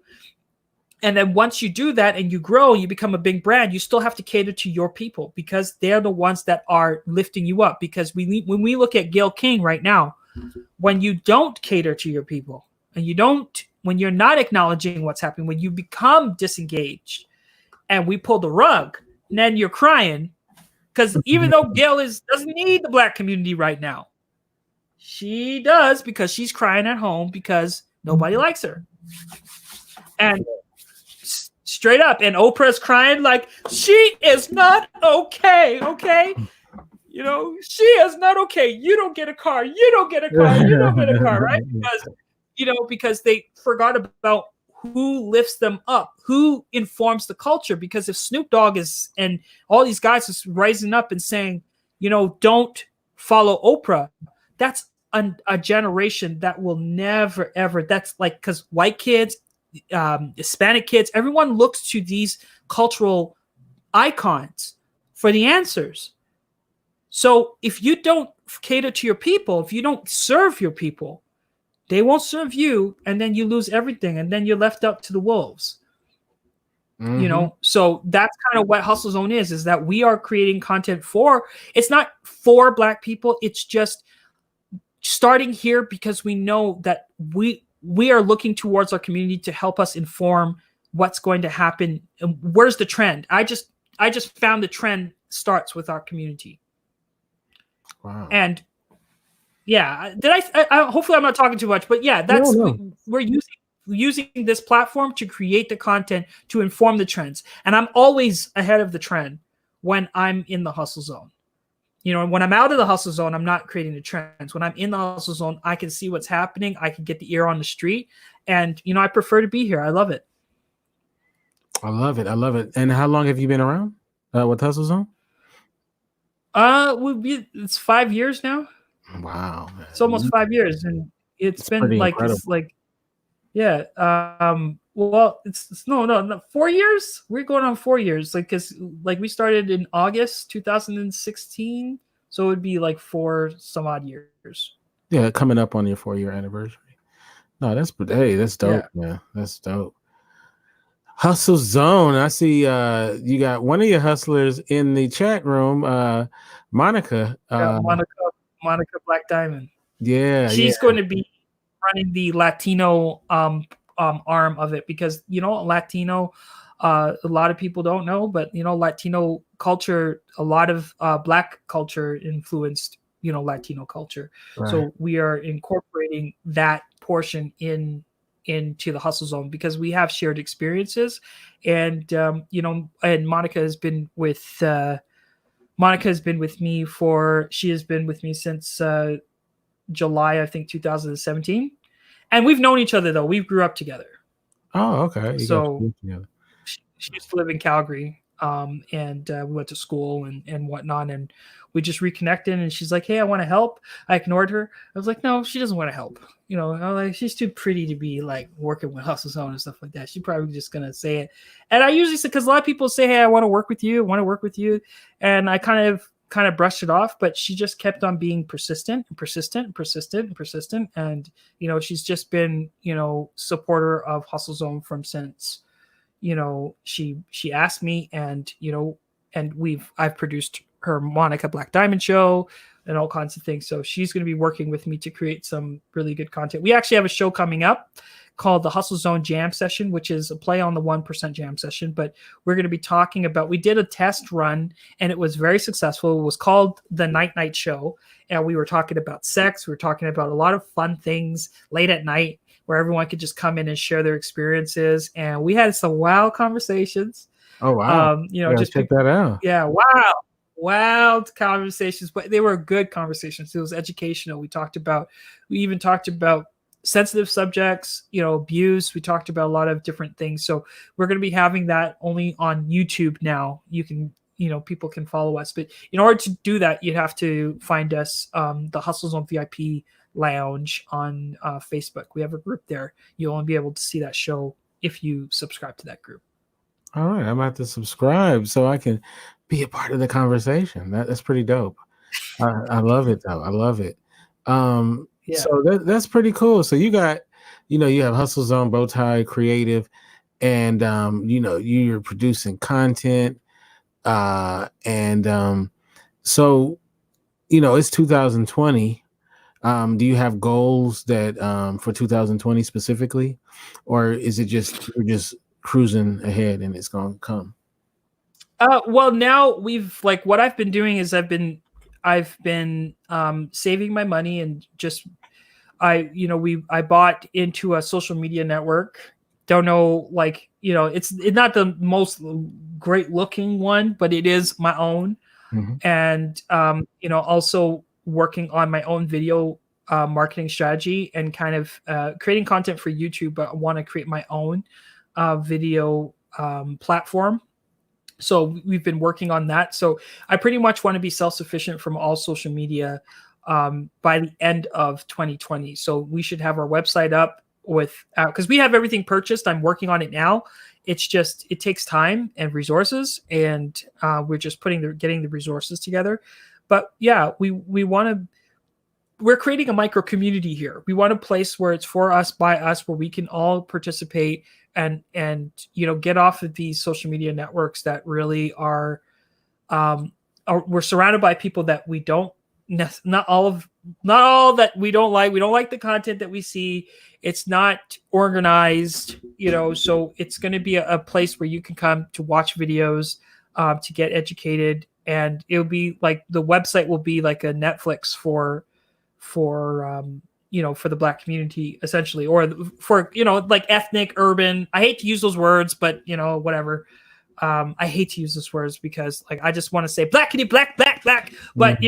And then once you do that and you grow, you become a big brand, you still have to cater to your people because they're the ones that are lifting you up. Because when we look at Gayle King right now, when you don't cater to your people and when you're not acknowledging what's happening, when you become disengaged and we pull the rug, and then you're crying because even though Gayle doesn't need the Black community right now, she does because she's crying at home because nobody likes her. And straight up, and Oprah's crying like, she is not okay, she is not okay. You don't get a car. You don't get a car. You don't get a car, right? Because they forgot about who lifts them up, who informs the culture. Because if Snoop Dogg and all these guys is rising up and saying, don't follow Oprah, that's a generation that will never, ever, that's like, because white kids, Hispanic kids, everyone looks to these cultural icons for the answers. So if you don't cater to your people, if you don't serve your people, they won't serve you, and then you lose everything, and then you're left up to the wolves. Mm-hmm. So that's kind of what Hustle Zone is that we are creating content it's not for Black people, it's just starting here because we know that we are looking towards our community to help us inform what's going to happen and where's the trend. I just found the trend starts with our community. Wow. And yeah, I hopefully I'm not talking too much, but yeah, that's No. we're using this platform to create the content to inform the trends. And I'm always ahead of the trend when I'm in the Hustle Zone. When I'm out of the Hustle Zone, I'm not creating the trends. When I'm in the Hustle Zone, I can see what's happening. I can get the ear on the street. And, I prefer to be here. I love it. I love it. I love it. And how long have you been around with Hustle Zone? It's 5 years now. Wow. Man. It's almost 5 years. And it's been like, incredible. It's like, yeah. Well, it's no, 4 years. We're going on 4 years. Cause we started in August 2016. So it would be like 4 some odd years. Yeah. Coming up on your 4-year anniversary. No, that's dope, yeah. Man. That's dope. Hustle Zone. I see you got one of your hustlers in the chat room, Monica. Monica Black Diamond. Yeah. She's going to be running the Latino arm of it because Latino, a lot of people don't know, but Latino culture, a lot of Black culture influenced Latino culture. Right. So we are incorporating that portion into the Hustle Zone because we have shared experiences, and and Monica has been with me since July, I think 2017. And we've known each other though. We grew up together. Oh, okay. So she used to live in Calgary, and we went to school and whatnot, and we just reconnected. And she's like, "Hey, I want to help." I ignored her. I was like, "No, she doesn't want to help. I'm like, she's too pretty to be like working with Hustle Zone and stuff like that. She's probably just gonna say it." And I usually say, because a lot of people say, "Hey, I want to work with you. And I kind of kind of brushed it off, but she just kept on being persistent and persistent and persistent and persistent. And, she's just been, supporter of Hustle Zone from since, she asked me, and, and I've produced her Monica Black Diamond show and all kinds of things. So she's going to be working with me to create some really good content. We actually have a show coming up called the Hustle Zone Jam Session, which is a play on the 1% Jam Session. But we're going to be talking about, we did a test run and it was very successful. It was called the Night Night Show. And we were talking about sex. We were talking about a lot of fun things late at night where everyone could just come in and share their experiences. And we had some wild conversations. Oh, wow. Just check that out. Yeah. Wow. Wild conversations, but they were good conversations. It was educational. We even talked about sensitive subjects, abuse. We talked about a lot of different things. So we're going to be having that only on YouTube now. You can, people can follow us, but in order to do that, you have to find us, the Hustle Zone VIP Lounge on Facebook. We have a group there. You'll only be able to see that show if you subscribe to that group. All right, I'm about to subscribe so I can be a part of the conversation. That's pretty dope. I love it though. I love it. Yeah. So that's pretty cool. So you got, you have Hustle Zone, Bowtie, Creative, and you're producing content. So it's 2020. Do you have goals that for 2020 specifically, or is it just you're just cruising ahead and it's gonna come? Well, now what I've been doing is I've been saving my money, and just I bought into a social media network. Don't know, it's not the most great looking one, but it is my own. Mm-hmm. And also working on my own video marketing strategy and kind of creating content for YouTube, but I want to create my own video platform. So we've been working on that. So I pretty much want to be self-sufficient from all social media by the end of 2020. So we should have our website up because we have everything purchased. I'm working on it now. It's just, it takes time and resources, and we're just getting the resources together. But yeah, we're creating a micro community here. We want a place where it's for us, by us, where we can all participate and get off of these social media networks that really are we're surrounded by people that we don't, not all that we don't like. We don't like the content that we see. It's not organized, so it's going to be a place where you can come to watch videos, to get educated. And it'll be like, the website will be like a Netflix for the Black community, essentially, or for, like ethnic, urban. I hate to use those words, but whatever. I hate to use those words because I just want to say black, black. But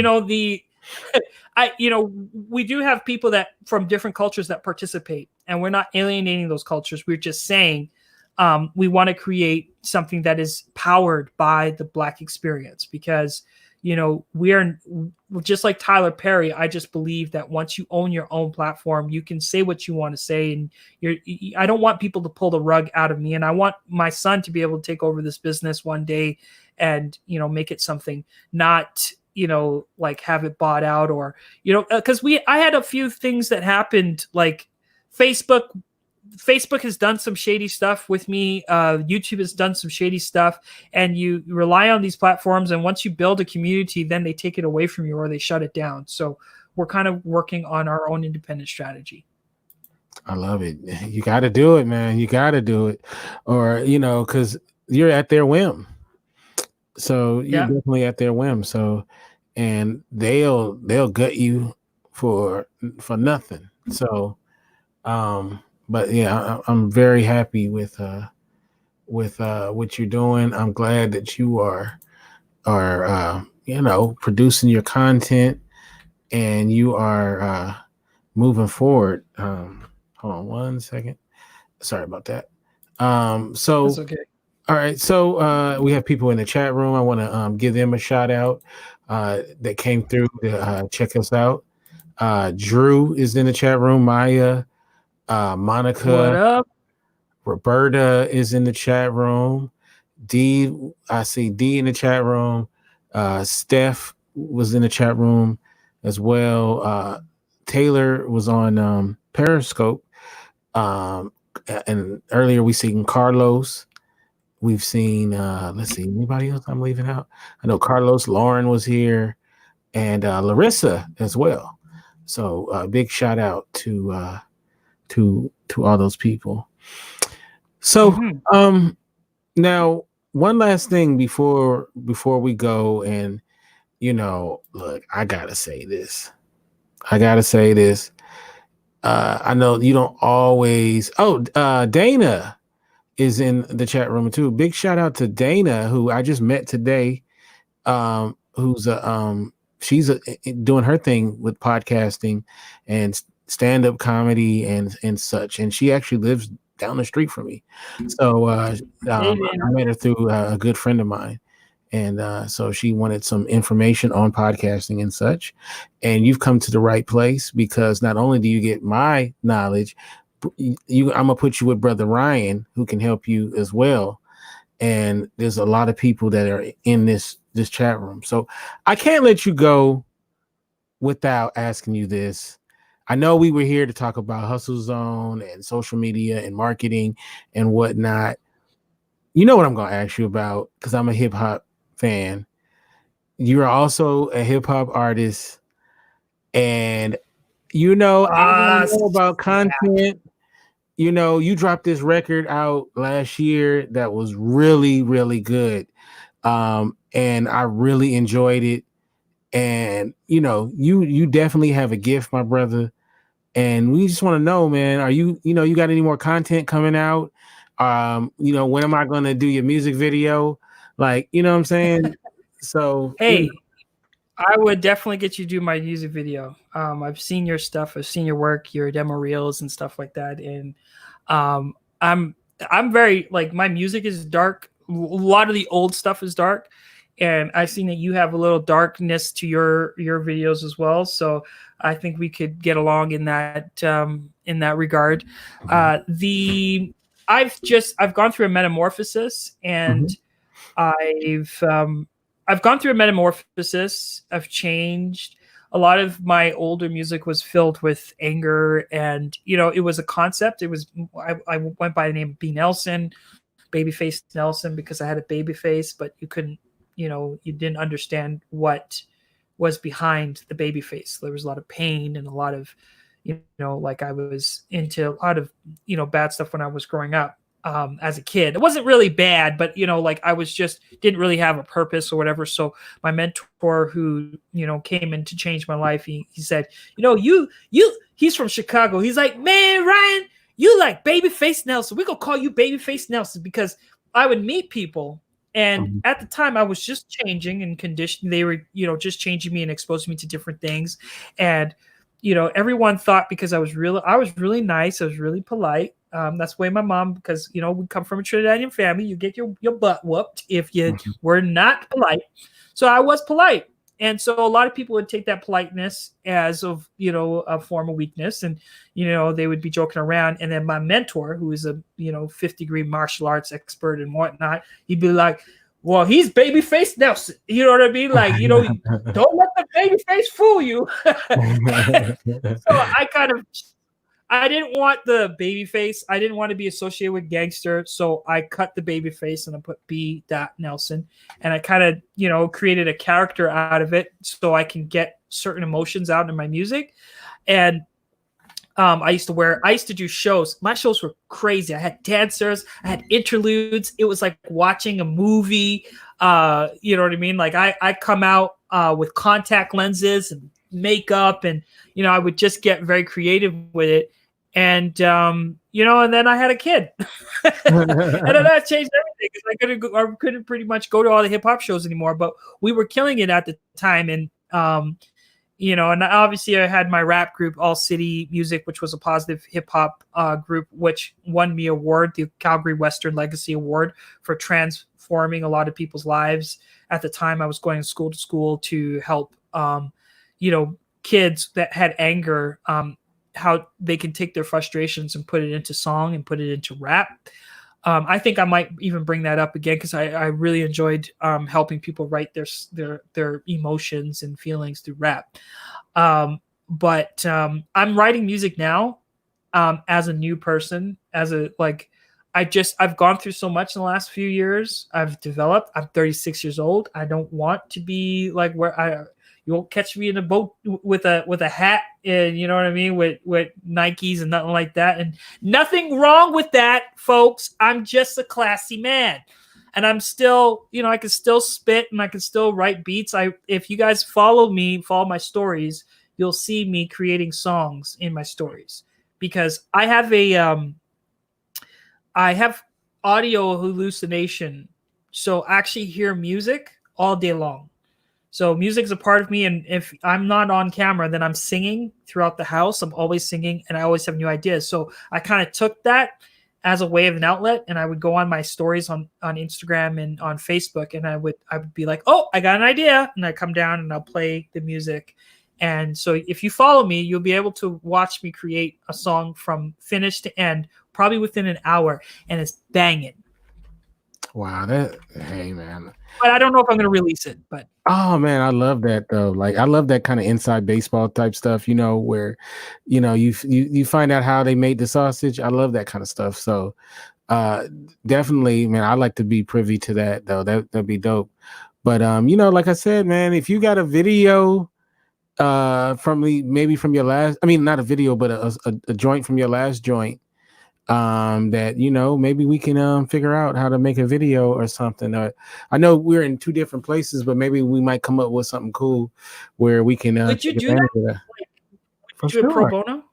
we do have people that from different cultures that participate, and we're not alienating those cultures. We're just saying we want to create something that is powered by the Black experience, because we are just like Tyler Perry. I just believe that once you own your own platform, you can say what you want to say. And I don't want people to pull the rug out of me. And I want my son to be able to take over this business one day and, make it something, not, have it bought out, or, because I had a few things that happened, like Facebook has done some shady stuff with me. YouTube has done some shady stuff, and you rely on these platforms. And once you build a community, then they take it away from you or they shut it down. So we're kind of working on our own independent strategy. I love it. You got to do it, man. You got to do it, or, because you're at their whim. So you're definitely at their whim. So, and they'll gut you for nothing. So, but yeah, I'm very happy with what you're doing. I'm glad that you are producing your content, and you are moving forward. Hold on one second. Sorry about that. So that's okay. All right. So we have people in the chat room. I want to give them a shout out that came through to check us out. Drew is in the chat room. Maya. Monica, what up? Roberta is in the chat room. D, I see D in the chat room. Steph was in the chat room as well. Taylor was on Periscope. Um, and earlier we seen Carlos. We've seen let's see, anybody else I'm leaving out? I know Carlos, Lauren was here, and Larissa as well. So big shout out to all those people. So now one last thing before we go, and look, I gotta say this. I know you don't always. Oh, Dana is in the chat room too. Big shout out to Dana, who I just met today. Who's she's doing her thing with podcasting and stand-up comedy and such, and she actually lives down the street from me. So I met her through a good friend of mine, and so she wanted some information on podcasting and such. And you've come to the right place, because not only do you get my knowledge, I'm gonna put you with Brother Ryan, who can help you as well. And there's a lot of people that are in this chat room, so I can't let you go without asking you this. I know we were here to talk about Hustle Zone and social media and marketing and whatnot. You know what I'm gonna ask you about, because I'm a hip hop fan. You're also a hip hop artist, and I know about content. You dropped this record out last year that was really, really good. And I really enjoyed it. And you definitely have a gift, my brother. And we just want to know, man, are you got any more content coming out? When am I gonna do your music video? Like, you know what I'm saying? So hey, I would definitely get you to do my music video. I've seen your stuff, I've seen your work, your demo reels and stuff like that. And I'm very, like, my music is dark. A lot of the old stuff is dark, and I've seen that you have a little darkness to your videos as well. So I think we could get along in that regard. I've gone through a metamorphosis, and I've gone through a metamorphosis. I've changed. A lot of my older music was filled with anger, and it was a concept. It was I went by the name of B Nelson, Babyface Nelson, because I had a baby face, but you couldn't, you didn't understand what was behind the baby face. There was a lot of pain and a lot of, like, I was into a lot of, bad stuff when I was growing up. As a kid, it wasn't really bad, but like, I was just didn't really have a purpose or whatever. So my mentor, who came in to change my life, he said, he's from Chicago. He's like, man, Ryan, you like Babyface Nelson. We're gonna call you Babyface Nelson, because I would meet people, and at the time I was just changing and conditioned. They were just changing me and exposing me to different things, and everyone thought, because I was really nice, I was really polite. That's the way my mom, because we come from a Trinidadian family, you get your butt whooped if you were not polite. So I was polite, and so a lot of people would take that politeness as of a form of weakness, and they would be joking around. And then my mentor, who is a 5th-degree martial arts expert and whatnot, he'd be like, well, he's Babyface Nelson. You know what I mean? Like, don't let the babyface fool you. So I didn't want the baby face. I didn't want to be associated with gangster. So I cut the baby face and I put B. Nelson. And I kind of, created a character out of it so I can get certain emotions out in my music. And I used to do shows. My shows were crazy. I had dancers, I had interludes. It was like watching a movie. You know what I mean? Like, I come out with contact lenses and makeup, and I would just get very creative with it. And and then I had a kid, and then that changed everything, because I couldn't pretty much go to all the hip hop shows anymore. But we were killing it at the time, and and obviously I had my rap group, All City Music, which was a positive hip hop group, which won me award, the Calgary Western Legacy Award, for transforming a lot of people's lives. At the time, I was going school to school to help, kids that had anger, how they can take their frustrations and put it into song and put it into rap. I think I might even bring that up again because I really enjoyed helping people write their emotions and feelings through rap. But I'm writing music now as a new person, as a like I've gone through so much in the last few years. I've developed. I'm 36 years old. I don't want to be like where I you won't catch me in a boat with a hat and you know what I mean with Nikes and nothing like that. And nothing wrong with that, folks. I'm just a classy man. And I'm still, I can still spit and I can still write beats. If you guys follow me, follow my stories, you'll see me creating songs in my stories because I have audio hallucination. So I actually hear music all day long. So music's a part of me, and if I'm not on camera, then I'm singing throughout the house. I'm always singing, and I always have new ideas. So I kind of took that as a way of an outlet, and I would go on my stories on Instagram and on Facebook, and I would be like, "Oh, I got an idea," and I come down and I'll play the music. And so if you follow me, you'll be able to watch me create a song from finish to end, probably within an hour, and it's banging. Wow, hey man. But I don't know if I'm going to release it. But oh man, I love that though. Like I love that kind of inside baseball type stuff. Where, you find out how they made the sausage. I love that kind of stuff. So, definitely, man, I like to be privy to that though. That'd be dope. But like I said, man, if you got a video, maybe from your last, I mean, not a video, but a joint from your last joint. That maybe we can figure out how to make a video or something. I know we're in two different places, but maybe we might come up with something cool where we can would you do that? For do it pro sure. bono?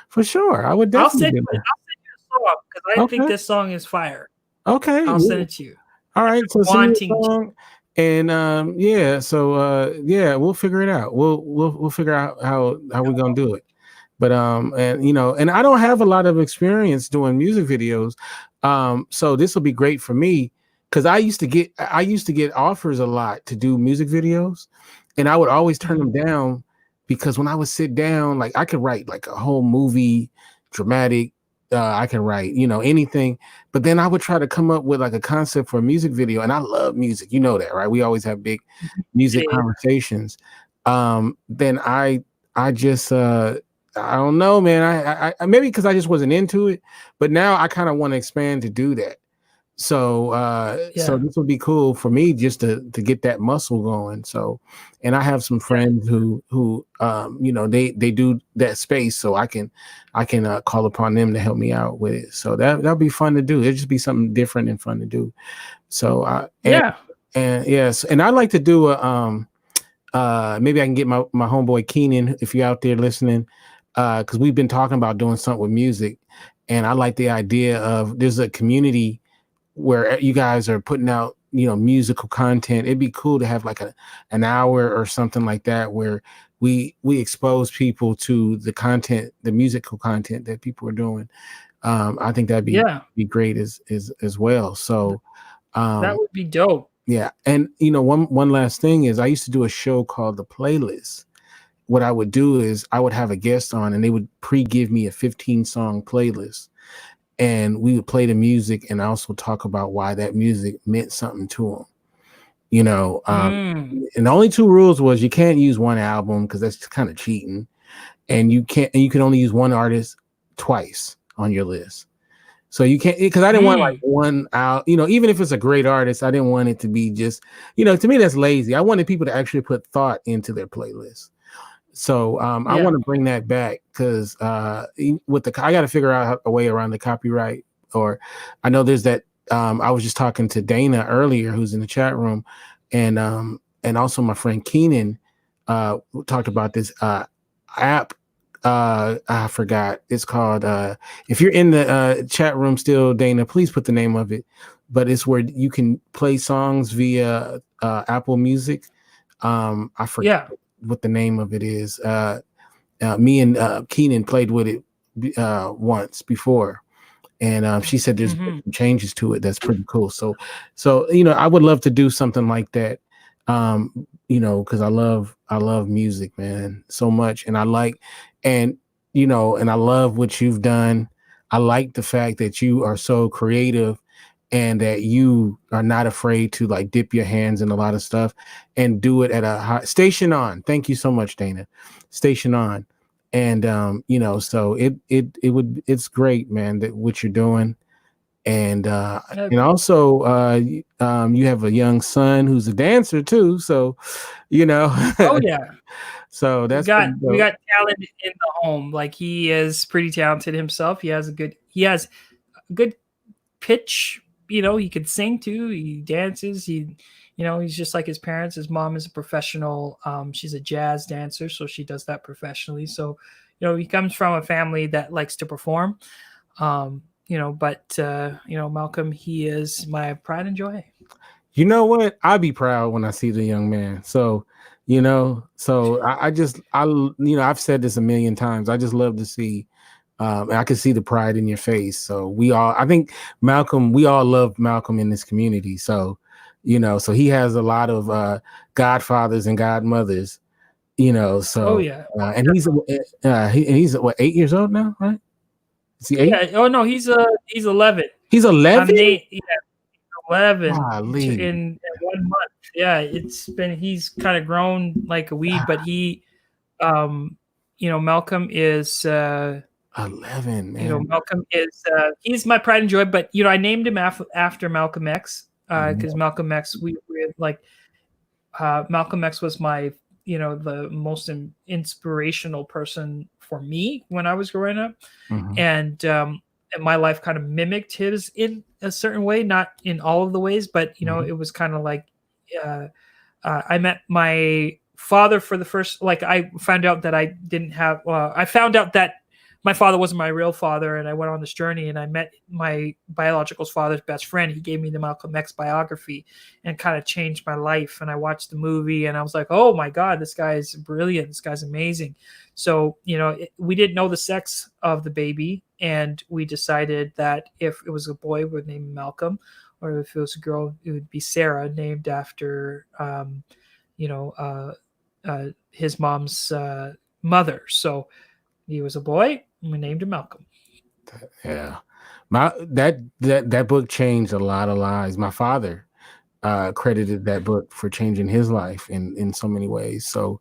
For sure, I would definitely. I'll send you a song because I think this song is fire. Okay, I'll send it to you. All right, so Wanting send me a song, and yeah, so yeah, we'll figure it out. We'll figure out how we're gonna do it. But and I don't have a lot of experience doing music videos, so this will be great for me because I used to get offers a lot to do music videos, and I would always turn them down because when I would sit down, like I could write like a whole movie, dramatic. I can write, anything, but then I would try to come up with like a concept for a music video, and I love music, you know that, right? We always have big music conversations. Then I just I don't know, man. I maybe because I just wasn't into it, but now I kind of want to expand to do that. So so this would be cool for me just to get that muscle going. So, and I have some friends who they do that space, so I can call upon them to help me out with it. So that'll be fun to do. It'll just be something different and fun to do. So and yes, and I like to do maybe I can get my homeboy Keenan, if you're out there listening, because we've been talking about doing something with music, and I like the idea of there's a community where you guys are putting out musical content. It'd be cool to have like an hour or something like that where we expose people to the content, the musical content that people are doing. I think that'd be great as well. So that would be dope. Yeah, and one last thing is I used to do a show called The Playlist. What I would do is I would have a guest on and they would give me a 15-song playlist, and we would play the music and also talk about why that music meant something to them. And the only two rules was you can't use one album because that's kind of cheating, and you can only use one artist twice on your list. So you can't, because I didn't want like one out, even if it's a great artist, I didn't want it to be just, to me, that's lazy. I wanted people to actually put thought into their playlist. So I want to bring that back because I got to figure out a way around the copyright. Or I know there's that. I was just talking to Dana earlier, who's in the chat room, and also my friend Keenan talked about this app. I forgot. It's called. If you're in the chat room still, Dana, please put the name of it. But it's where you can play songs via Apple Music. I forget what the name of it is. Me and Keenan played with it once before, and she said there's changes to it that's pretty cool. So I would love to do something like that. Because I love music, man, so much, and I love what you've done. I like the fact that you are so creative and that you are not afraid to like dip your hands in a lot of stuff and do it at a high station on. Thank you so much, Dana. Station on. And so it's great, man, that what you're doing. And also you have a young son who's a dancer too. So, Oh yeah. so We that's pretty got we dope. got talent in the home. Like he is pretty talented himself. He has a good pitch. He could sing too. He dances. He's just like his parents. His mom is a professional. She's a jazz dancer, so she does that professionally. So, he comes from a family that likes to perform. But Malcolm, he is my pride and joy. You know what? I'll be proud when I see the young man. So, I've said this a million times. I just love to see, and I can see the pride in your face. So I think Malcolm, we all love Malcolm in this community. So, so he has a lot of godfathers and godmothers, Oh so, yeah. and he's what, 8 years old now, right? Is he 8? Yeah. Oh no, he's 11. He's 11? Nate. Yeah, 11 Golly. in 1 month. Yeah, he's kind of grown like a weed, but Malcolm is 11, man. Malcolm is he's my pride and joy. But I named him after Malcolm X because Malcolm X we like Malcolm X was my the most inspirational person for me when I was growing up, and my life kind of mimicked his in a certain way, not in all of the ways, but it was kind of like I met my father for the first, like I found out that I found out that my father wasn't my real father, and I went on this journey and I met my biological father's best friend. He gave me the Malcolm X biography and kind of changed my life. And I watched the movie and I was like, oh my God, this guy is brilliant. This guy's amazing. So, we didn't know the sex of the baby. And we decided that if it was a boy, we would name him Malcolm, or if it was a girl, it would be Sarah, named after, his mom's mother. So he was a boy, and we named him Malcolm. Yeah, that book changed a lot of lives. My father credited that book for changing his life in so many ways. So,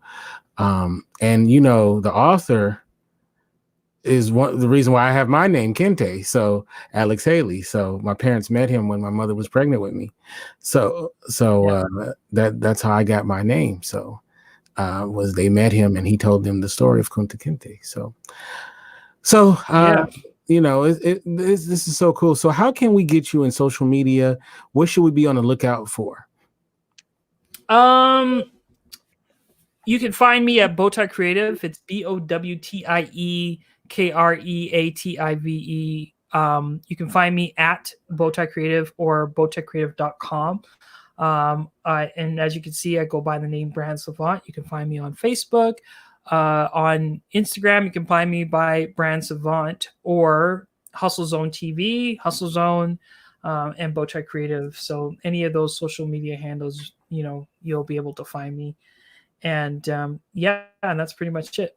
and the author is the reason why I have my name, Kinte. So Alex Haley. So my parents met him when my mother was pregnant with me. So that's how I got my name. So was they met him and he told them the story of Kunta Kinte. So this is so cool. So how can we get you in social media? What should we be on the lookout for? You can find me at Bowtie Creative. It's BOWTIE KREATIVE. You can find me at Bowtie Creative or bowtiecreative.com. And as you can see, I go by the name Brand Savant. You can find me on Facebook. On Instagram, you can find me by Brand Savant or Hustle Zone TV, Hustle Zone, and Bowtie Creative. So any of those social media handles, you'll be able to find me. And and that's pretty much it.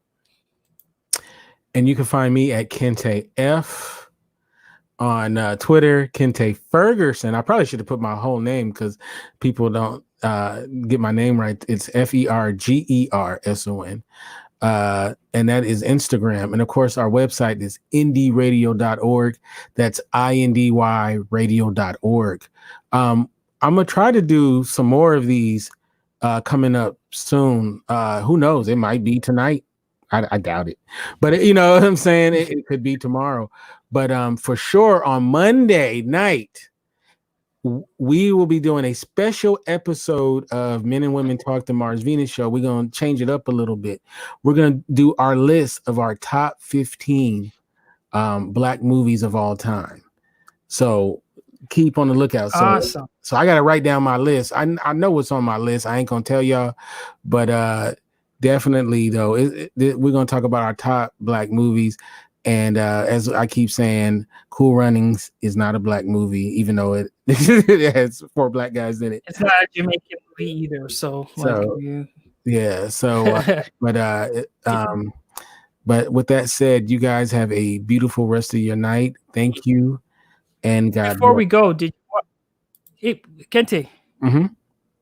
And you can find me at Kinte F on Twitter, Kinte Ferguson. I probably should have put my whole name because people don't get my name right. It's FERGERSON. And that is Instagram. And of course, our website is indyradio.org. That's INDYradio.org. I'm going to try to do some more of these coming up soon. Who knows? It might be tonight. I doubt it, but you know what I'm saying? It could be tomorrow, but for sure on Monday night, we will be doing a special episode of Men and Women Talk the Mars Venus show. We're going to change it up a little bit. We're going to do our list of our top 15 Black movies of all time. So keep on the lookout. Awesome. So I got to write down my list. I know what's on my list. I ain't going to tell y'all, but definitely though, we're going to talk about our top Black movies. And as I keep saying, Cool Runnings is not a Black movie, even though it has 4 Black guys in it. It's not a Jamaican movie either. So yeah. So, but with that said, you guys have a beautiful rest of your night. Thank you. And God before we go, did Hey, Kente. Mm-hmm.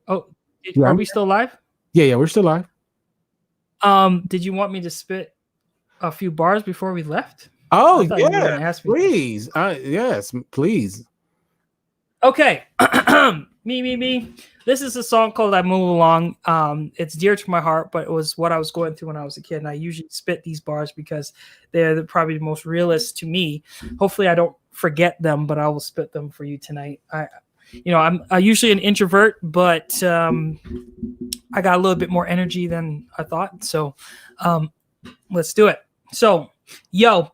Oh, Yeah, are we still live? yeah, we're still live. Did you want me to spit a few bars before we left? Oh I thought you were yeah, going to ask me. please. Yes, please. Okay. me. This is a song called I Move Along. It's dear to my heart, but it was what I was going through when I was a kid. And I usually spit these bars because they're probably the most realist to me. Hopefully I don't forget them, but I will spit them for you tonight. I'm usually an introvert, but I got a little bit more energy than I thought. So let's do it. So, yo,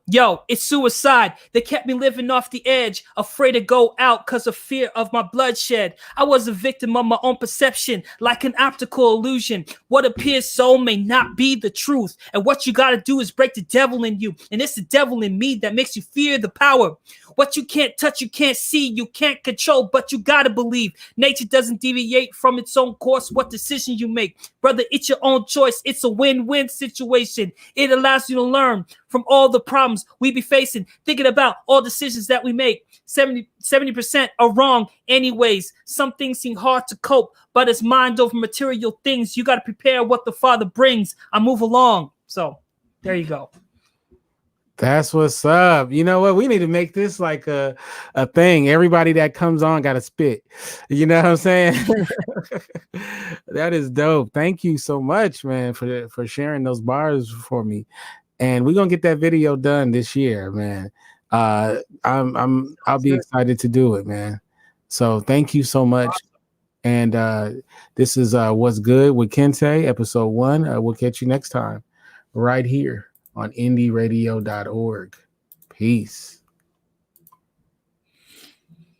it's suicide. They kept me living off the edge, afraid to go out because of fear of my bloodshed. I was a victim of my own perception, like an optical illusion. What appears so may not be the truth. And what you got to do is break the devil in you. And it's the devil in me that makes you fear the power. What you can't touch, you can't see, you can't control, but you got to believe. Nature doesn't deviate from its own course. What decision you make, brother, it's your own choice. It's a win-win situation. It allows you to learn from all the problems we be facing, thinking about all decisions that we make. 70% are wrong anyways. Some things seem hard to cope, but it's mind over material things. You got to prepare what the Father brings. I move along. So there you go. That's what's up. You know what? We need to make this like a thing. Everybody that comes on got to spit. You know what I'm saying? That is dope. Thank you so much, man, for sharing those bars for me. And we're gonna get that video done this year, man. I'll be excited to do it, man. So thank you so much. And this is What's Good with Kinte, episode 1. We'll catch you next time right here on indieradio.org. Peace.